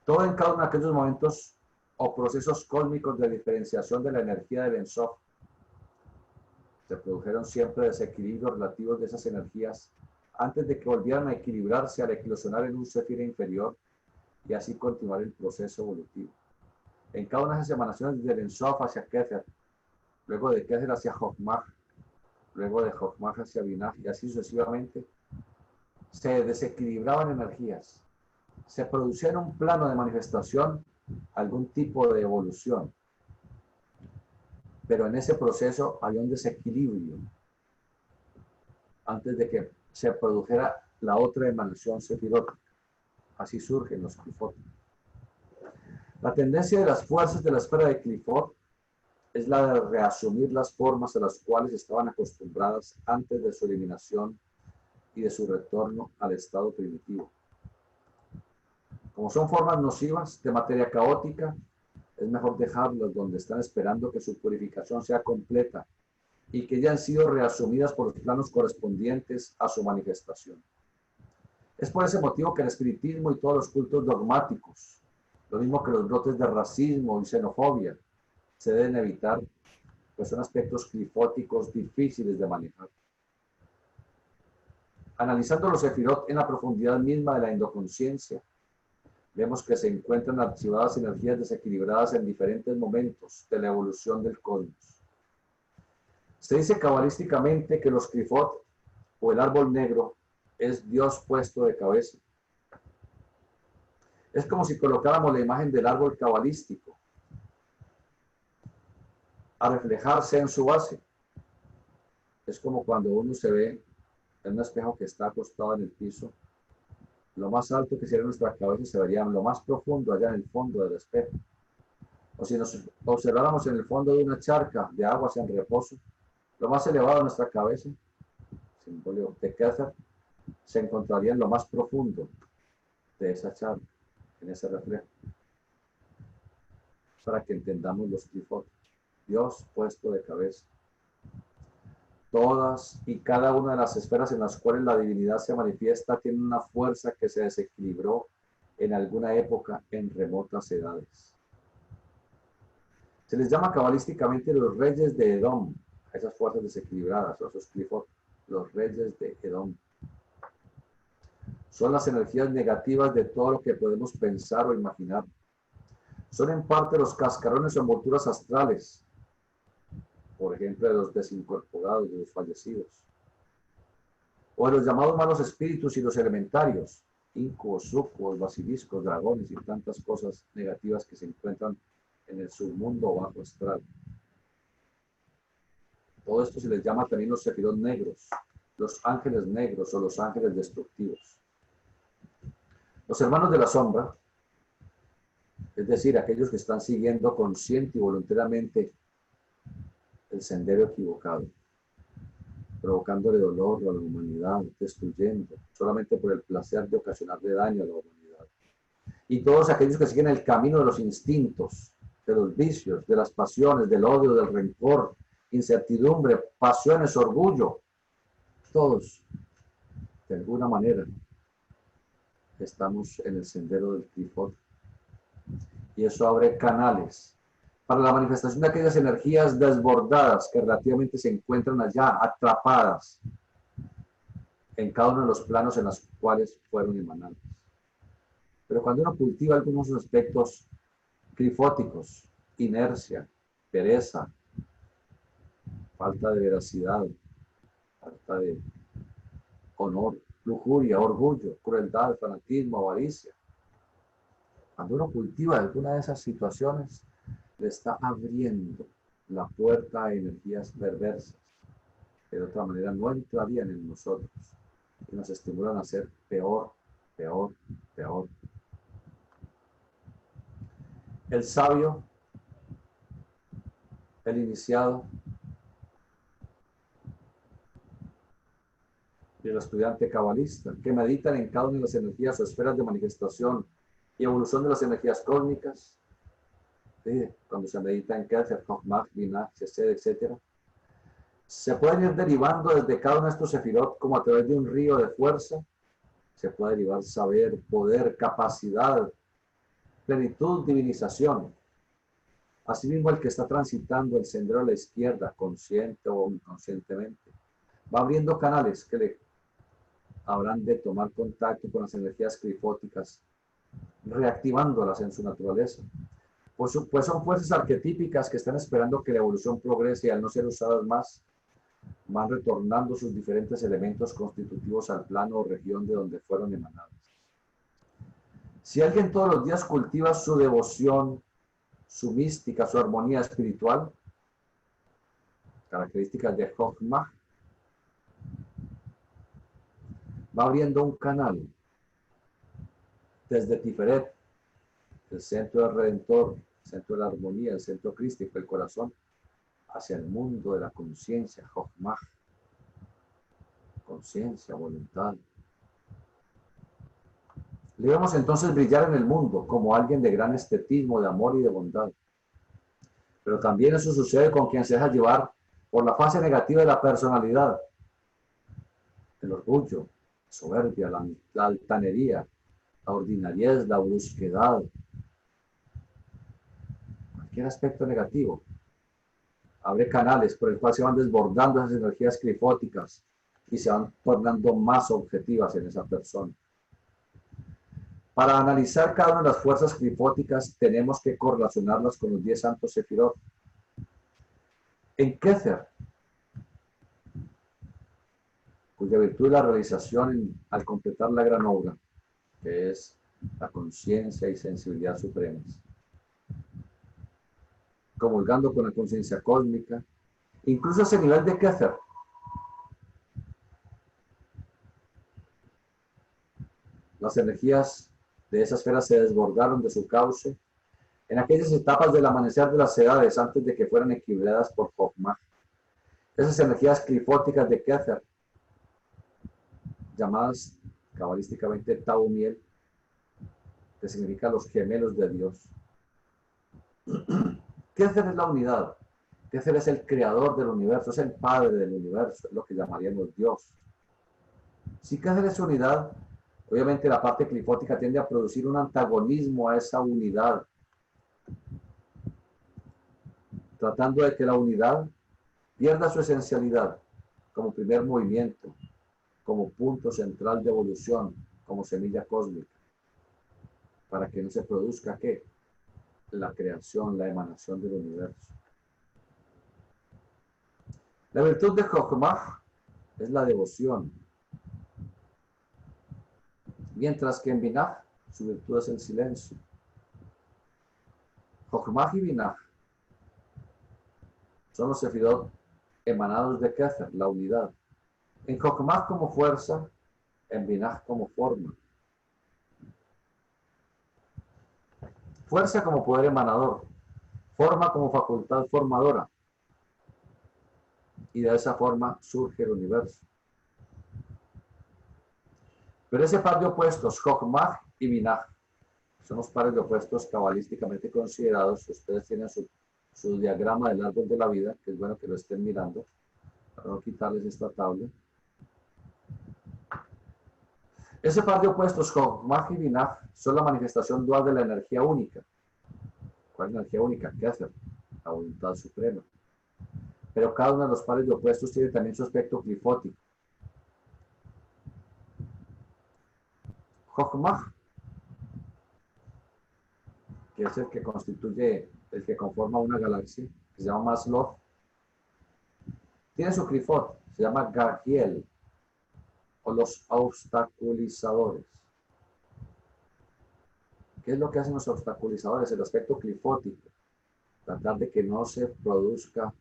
Speaker 2: Todo en cada uno de aquellos momentos o procesos cósmicos de diferenciación de la energía del Ensof, se produjeron siempre desequilibrios relativos de esas energías antes de que volvieran a equilibrarse al eclosionar en un Sefira inferior y así continuar el proceso evolutivo. En cada una de esas emanaciones, desde el Ensof hacia Kether, luego de Kether hacia Jochmah, luego de Jochmah hacia Binah, y así sucesivamente, se desequilibraban energías, se producía en un plano de manifestación algún tipo de evolución, pero en ese proceso había un desequilibrio antes de que se produjera la otra emanación sefirótica. Así surgen los Clifot. La tendencia de las fuerzas de la esfera de Clifot es la de reasumir las formas a las cuales estaban acostumbradas antes de su eliminación y de su retorno al estado primitivo. Como son formas nocivas de materia caótica, es mejor dejarlas donde están esperando que su purificación sea completa y que ya han sido reasumidas por los planos correspondientes a su manifestación. Es por ese motivo que el espiritismo y todos los cultos dogmáticos, lo mismo que los brotes de racismo y xenofobia, se deben evitar, pues son aspectos clifóticos difíciles de manejar. Analizando los sefirot en la profundidad misma de la endoconsciencia, vemos que se encuentran archivadas energías desequilibradas en diferentes momentos de la evolución del cosmos. Se dice cabalísticamente que los Clifot, o el árbol negro, es Dios puesto de cabeza. Es como si colocáramos la imagen del árbol cabalístico a reflejarse en su base. Es como cuando uno se ve en un espejo que está acostado en el piso. Lo más alto que sería nuestra cabeza se vería lo más profundo allá en el fondo del espejo. O si nos observáramos en el fondo de una charca de aguas en reposo, lo más elevado de nuestra cabeza, símbolo de Kether, se encontraría en lo más profundo de esa charca, en ese reflejo. Para que entendamos los Clifot. Dios puesto de cabeza. Todas y cada una de las esferas en las cuales la divinidad se manifiesta tiene una fuerza que se desequilibró en alguna época en remotas edades. Se les llama cabalísticamente los reyes de Edom, a esas fuerzas desequilibradas, o a esos Clifot, los reyes de Edom. Son las energías negativas de todo lo que podemos pensar o imaginar. Son en parte los cascarones o envolturas astrales, por ejemplo, de los desincorporados, de los fallecidos, o de los llamados malos espíritus y los elementarios, incubos, sucubos, basiliscos, dragones y tantas cosas negativas que se encuentran en el submundo o bajo astral. Todo esto se les llama también los sefirot negros, los ángeles negros o los ángeles destructivos. Los hermanos de la sombra, es decir, aquellos que están siguiendo consciente y voluntariamente el sendero equivocado, provocándole dolor a la humanidad, destruyendo, solamente por el placer de ocasionarle daño a la humanidad. Y todos aquellos que siguen el camino de los instintos, de los vicios, de las pasiones, del odio, del rencor, incertidumbre, pasiones, orgullo, todos, de alguna manera, estamos en el sendero del Clifot. Y eso abre canales para la manifestación de aquellas energías desbordadas que relativamente se encuentran allá, atrapadas en cada uno de los planos en los cuales fueron emanadas. Pero cuando uno cultiva algunos aspectos clifóticos, inercia, pereza, falta de veracidad, falta de honor, lujuria, orgullo, crueldad, fanatismo, avaricia, cuando uno cultiva alguna de esas situaciones, le está abriendo la puerta a energías perversas que de otra manera no entrarían en nosotros y nos estimulan a ser peor, peor, peor. El sabio, el iniciado y el estudiante cabalista, que meditan en cada una de las energías o esferas de manifestación y evolución de las energías cósmicas, ¿sí? Cuando se medita en Kether, Jochmah, Binah, Chesed, etc., se pueden ir derivando desde cada uno de estos sefirot como a través de un río de fuerza. Se puede derivar saber, poder, capacidad, plenitud, divinización. Asimismo, el que está transitando el sendero a la izquierda, consciente o inconscientemente, va abriendo canales que le habrán de tomar contacto con las energías clifóticas reactivándolas en su naturaleza. Pues son fuerzas arquetípicas que están esperando que la evolución progrese y al no ser usadas más, van retornando sus diferentes elementos constitutivos al plano o región de donde fueron emanadas. Si alguien todos los días cultiva su devoción, su mística, su armonía espiritual, características de Chokhmah, va abriendo un canal desde Tiferet, el centro del Redentor, el centro de la armonía, el centro crístico, el corazón, hacia el mundo de la conciencia, Chokhmah, conciencia, voluntad. Le vemos entonces brillar en el mundo como alguien de gran estetismo, de amor y de bondad. Pero también eso sucede con quien se deja llevar por la fase negativa de la personalidad, el orgullo, la soberbia, la altanería, la ordinariez, la brusquedad, cualquier aspecto negativo. Abre canales por el cual se van desbordando esas energías clifóticas y se van tornando más objetivas en esa persona. Para analizar cada una de las fuerzas clifóticas tenemos que correlacionarlas con los 10 santos Sefirot. En Kether, cuya virtud es la realización al completar la gran obra, que es la conciencia y sensibilidad supremas. Comulgando con la conciencia cósmica, incluso a ese nivel de Kether, las energías de esa esfera se desbordaron de su cauce en aquellas etapas del amanecer de las edades antes de que fueran equilibradas por Chokhmah. Esas energías clifóticas de Kether, llamadas cabalísticamente Taumiel, que significa los gemelos de Dios. Kether es la unidad. Kether es el creador del universo, es el padre del universo, es lo que llamaríamos Dios. Si Kether es unidad, obviamente la parte clifótica tiende a producir un antagonismo a esa unidad, tratando de que la unidad pierda su esencialidad como primer movimiento, como punto central de evolución, como semilla cósmica, para que no se produzca ¿qué? La creación, la emanación del universo. La virtud de Chokhmah es la devoción, mientras que en Binah su virtud es el silencio. Chokhmah y Binah son los Sefirot emanados de Kether, la unidad. En Chokhmah como fuerza, en Binah como forma. Fuerza como poder emanador, forma como facultad formadora. Y de esa forma surge el universo. Pero ese par de opuestos, Chokhmah y Binah, son los pares de opuestos cabalísticamente considerados. Ustedes tienen su diagrama del árbol de la vida, que es bueno que lo estén mirando, para no quitarles esta tabla. Ese par de opuestos, Chokhmah y Binah, son la manifestación dual de la energía única. ¿Cuál es la energía única? Kether, la voluntad suprema. Pero cada uno de los pares de opuestos tiene también su aspecto clifótico. Chokhmah, que es el que constituye, el que conforma una galaxia, que se llama Maslow, tiene su clifot, se llama Gagiel, o los obstaculizadores. ¿Qué es lo que hacen los obstaculizadores? El aspecto clifótico, tratar de que no se produzca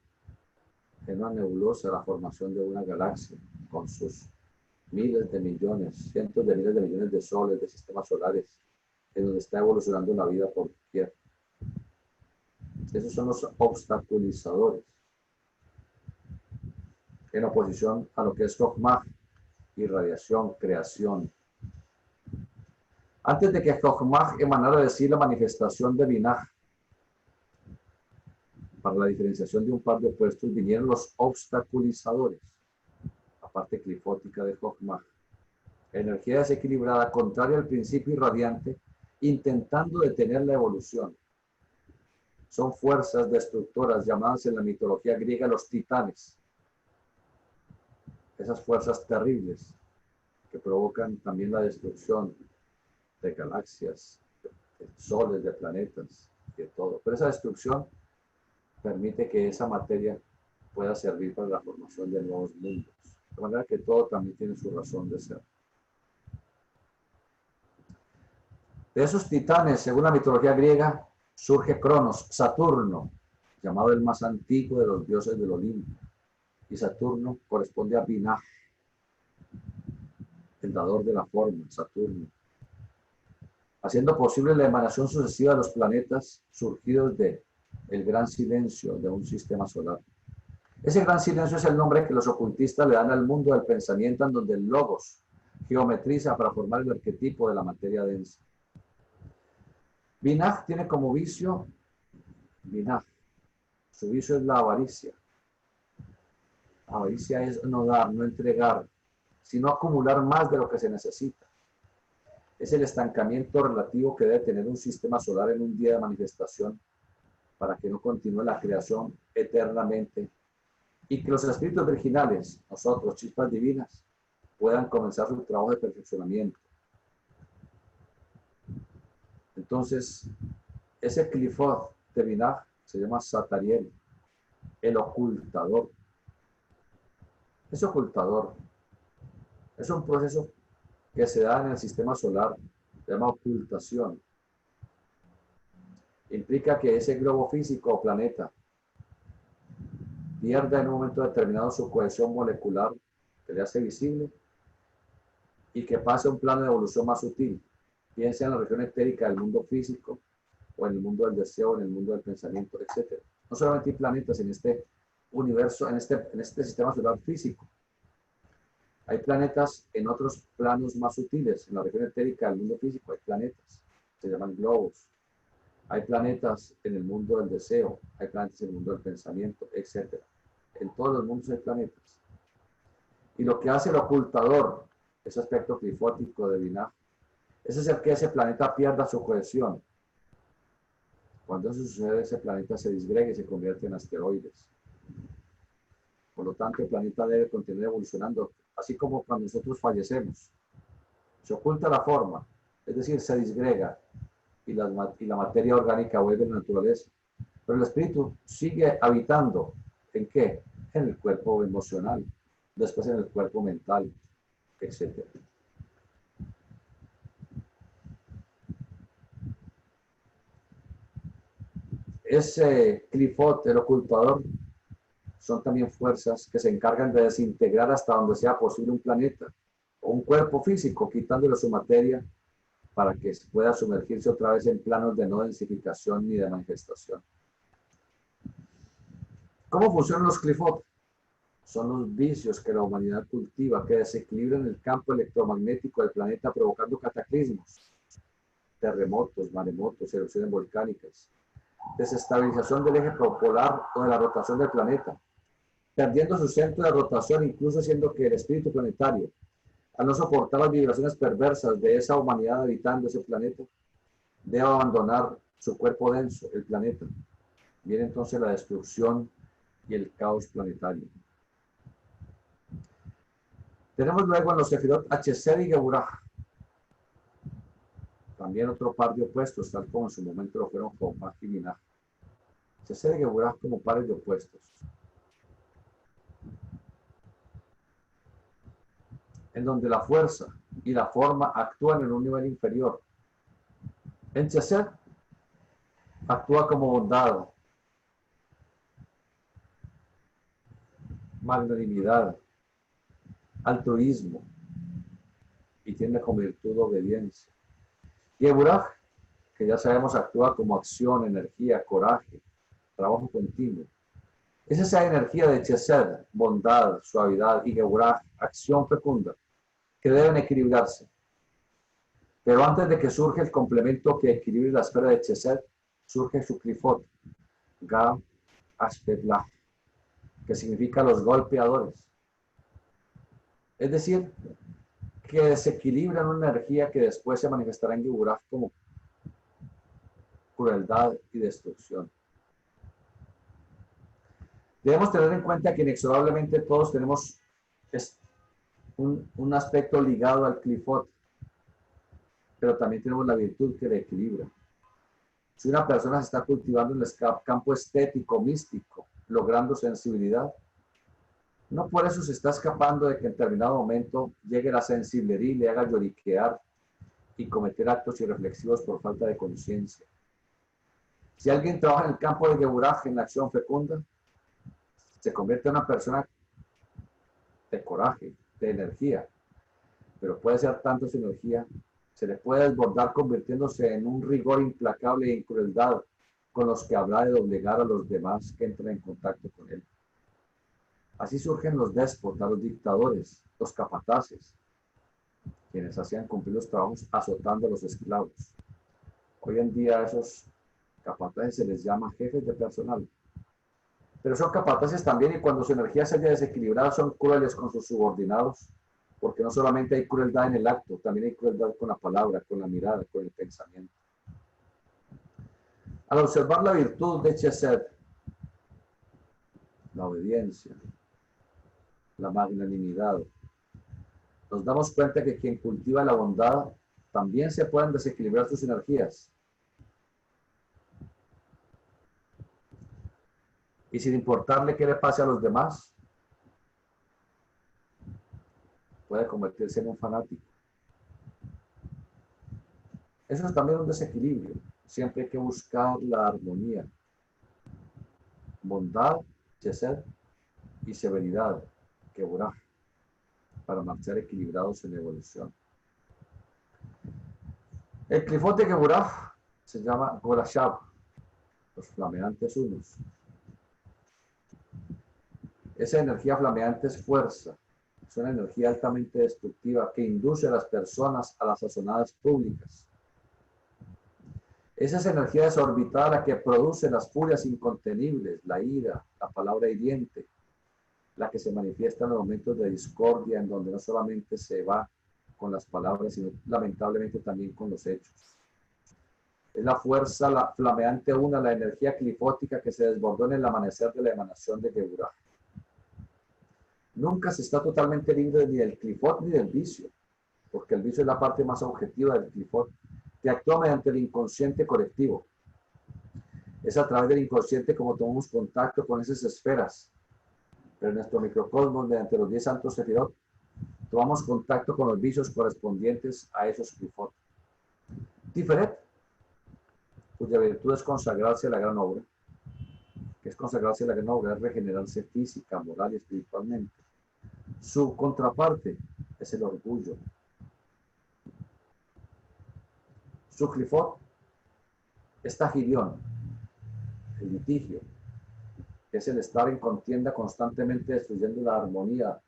Speaker 2: en una nebulosa la formación de una galaxia con sus miles de millones, cientos de miles de millones de soles, de sistemas solares, en donde está evolucionando la vida por doquier. Esos son los obstaculizadores, en oposición a lo que es Chokhmah, irradiación, creación. Antes de que Chokhmah emanara de sí la manifestación de Binah, para la diferenciación de un par de opuestos vinieron los obstaculizadores, la parte clifótica de Chokhmah. Energía desequilibrada, contraria al principio irradiante, intentando detener la evolución. Son fuerzas destructoras llamadas en la mitología griega los titanes. Esas fuerzas terribles que provocan también la destrucción de galaxias, soles, de planetas, de todo. Pero esa destrucción permite que esa materia pueda servir para la formación de nuevos mundos. De manera que todo también tiene su razón de ser. De esos titanes, según la mitología griega, surge Cronos, Saturno, llamado el más antiguo de los dioses del Olimpo. Y Saturno corresponde a Binah, el dador de la forma, Saturno, haciendo posible la emanación sucesiva de los planetas surgidos de el gran silencio de un sistema solar. Ese gran silencio es el nombre que los ocultistas le dan al mundo del pensamiento, en donde el logos geometriza para formar el arquetipo de la materia densa. Binah tiene como vicio, su vicio es la avaricia. Avaricia es no dar, no entregar, sino acumular más de lo que se necesita. Es el estancamiento relativo que debe tener un sistema solar en un día de manifestación para que no continúe la creación eternamente y que los espíritus virginales, nosotros, chispas divinas, puedan comenzar su trabajo de perfeccionamiento. Entonces, ese Clifod de Binah se llama Satariel, el ocultador. Ese ocultador es un proceso que se da en el sistema solar, se llama ocultación. Implica que ese globo físico o planeta pierda en un momento determinado su cohesión molecular, que le hace visible, y que pase a un plano de evolución más sutil, bien sea en la región etérica del mundo físico, o en el mundo del deseo, en el mundo del pensamiento, etc. No solamente hay planetas en este universo, en este sistema solar físico. Hay planetas en otros planos más sutiles, en la región etérica del mundo físico hay planetas, se llaman globos. Hay planetas en el mundo del deseo, hay planetas en el mundo del pensamiento, etc. En todos los mundos hay planetas. Y lo que hace el ocultador, ese aspecto clifótico de Binah, es hacer que ese planeta pierda su cohesión. Cuando eso sucede, ese planeta se disgrega y se convierte en asteroides. Por lo tanto, el planeta debe continuar evolucionando, así como cuando nosotros fallecemos. Se oculta la forma, es decir, se disgrega y la materia orgánica vuelve a la naturaleza. Pero el espíritu sigue habitando, ¿en qué? En el cuerpo emocional, después en el cuerpo mental, etc. Ese Clifot, el ocultador, son también fuerzas que se encargan de desintegrar hasta donde sea posible un planeta o un cuerpo físico, quitándole su materia para que pueda sumergirse otra vez en planos de no densificación ni de manifestación. ¿Cómo funcionan los Clifot? Son los vicios que la humanidad cultiva, que desequilibran el campo electromagnético del planeta, provocando cataclismos, terremotos, maremotos, erupciones volcánicas, desestabilización del eje polar o de la rotación del planeta, perdiendo su centro de rotación, incluso haciendo que el espíritu planetario, al no soportar las vibraciones perversas de esa humanidad habitando ese planeta, deba abandonar su cuerpo denso, el planeta. Viene entonces la destrucción y el caos planetario. Tenemos luego en los Sefirot Hesed y Geburah, también otro par de opuestos, tal como en su momento lo fueron Jobaj y Binah. Hesed y Geburah como pares de opuestos, en donde la fuerza y la forma actúan en un nivel inferior. En Hesed actúa como bondad, magnanimidad, altruismo, y tiene como virtud obediencia. Geburah, que ya sabemos, actúa como acción, energía, coraje, trabajo continuo. Es esa energía de Hesed, bondad, suavidad, y Geburah, acción fecunda, que deben equilibrarse. Pero antes de que surge el complemento que equilibre la esfera de Hesed, surge su Clifot, Ga Ashpetlah, que significa los golpeadores. Es decir, que desequilibran una energía que después se manifestará en Geburah como crueldad y destrucción. Debemos tener en cuenta que inexorablemente todos tenemos un aspecto ligado al Clifot, pero también tenemos la virtud que le equilibra. Si una persona se está cultivando en el campo estético, místico, logrando sensibilidad, no por eso se está escapando de que en determinado momento llegue la sensiblería y le haga lloriquear y cometer actos irreflexivos por falta de conciencia. Si alguien trabaja en el campo de Geburah, en la acción fecunda, se convierte en una persona de coraje, de energía, pero puede ser tanto su energía, se le puede desbordar convirtiéndose en un rigor implacable y crueldad con los que habla de doblegar a los demás que entran en contacto con él. Así surgen los déspotas, los dictadores, los capataces, quienes hacían cumplir los trabajos azotando a los esclavos. Hoy en día a esos capataces se les llama jefes de personal. Pero son capataces también y cuando su energía se haya desequilibrado son crueles con sus subordinados, porque no solamente hay crueldad en el acto, también hay crueldad con la palabra, con la mirada, con el pensamiento. Al observar la virtud de Chesed, la obediencia, la magnanimidad, nos damos cuenta que quien cultiva la bondad también se pueden desequilibrar sus energías. Y sin importarle qué le pase a los demás, puede convertirse en un fanático. Eso es también un desequilibrio. Siempre hay que buscar la armonía. Bondad, chesed y severidad, Geburah, para marchar equilibrados en la evolución. El clifot de Geburah se llama Gorashab, los flameantes unos. Esa energía flameante es fuerza, es una energía altamente destructiva que induce a las personas a las sazonadas públicas. Es esa energía desorbitada la que produce las furias incontenibles, la ira, la palabra hiriente, la que se manifiesta en los momentos de discordia, en donde no solamente se va con las palabras, sino lamentablemente también con los hechos. Es la fuerza, la flameante una, la energía clifótica que se desbordó en el amanecer de la emanación de Geburah. Nunca se está totalmente libre ni del clifot ni del vicio, porque el vicio es la parte más objetiva del clifot, que actúa mediante el inconsciente colectivo. Es a través del inconsciente como tomamos contacto con esas esferas. Pero en nuestro microcosmos, mediante los 10 santos sefirot, tomamos contacto con los vicios correspondientes a esos clifot. Tiferet, cuya virtud es consagrarse a la gran obra, que es consagrarse a la gran obra, es regenerarse física, moral y espiritualmente. Su contraparte es el orgullo. Su clifot es Tahirión, el litigio, que es el estar en contienda constantemente destruyendo la armonía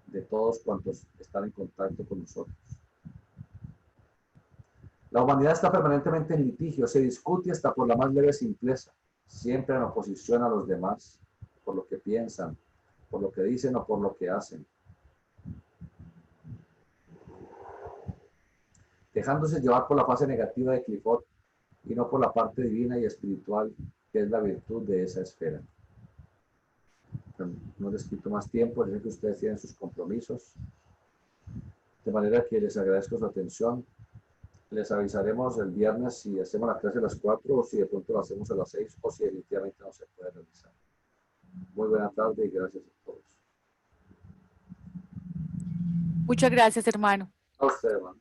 Speaker 2: de todos cuantos están en contacto con nosotros. La humanidad está permanentemente en litigio, se discute hasta por la más leve simpleza, siempre en oposición a los demás, por lo que piensan, por lo que dicen o por lo que hacen. Dejándose llevar por la fase negativa de clifot y no por la parte divina y espiritual que es la virtud de esa esfera. No les quito más tiempo, les sé que ustedes tienen sus compromisos, de manera que les agradezco su atención. Les avisaremos el viernes si hacemos la clase a las 4 o si de pronto lo hacemos a las 6 o si definitivamente no se puede realizar. Muy buena tarde y gracias a todos.
Speaker 1: Muchas gracias, hermano.
Speaker 2: A usted, hermano.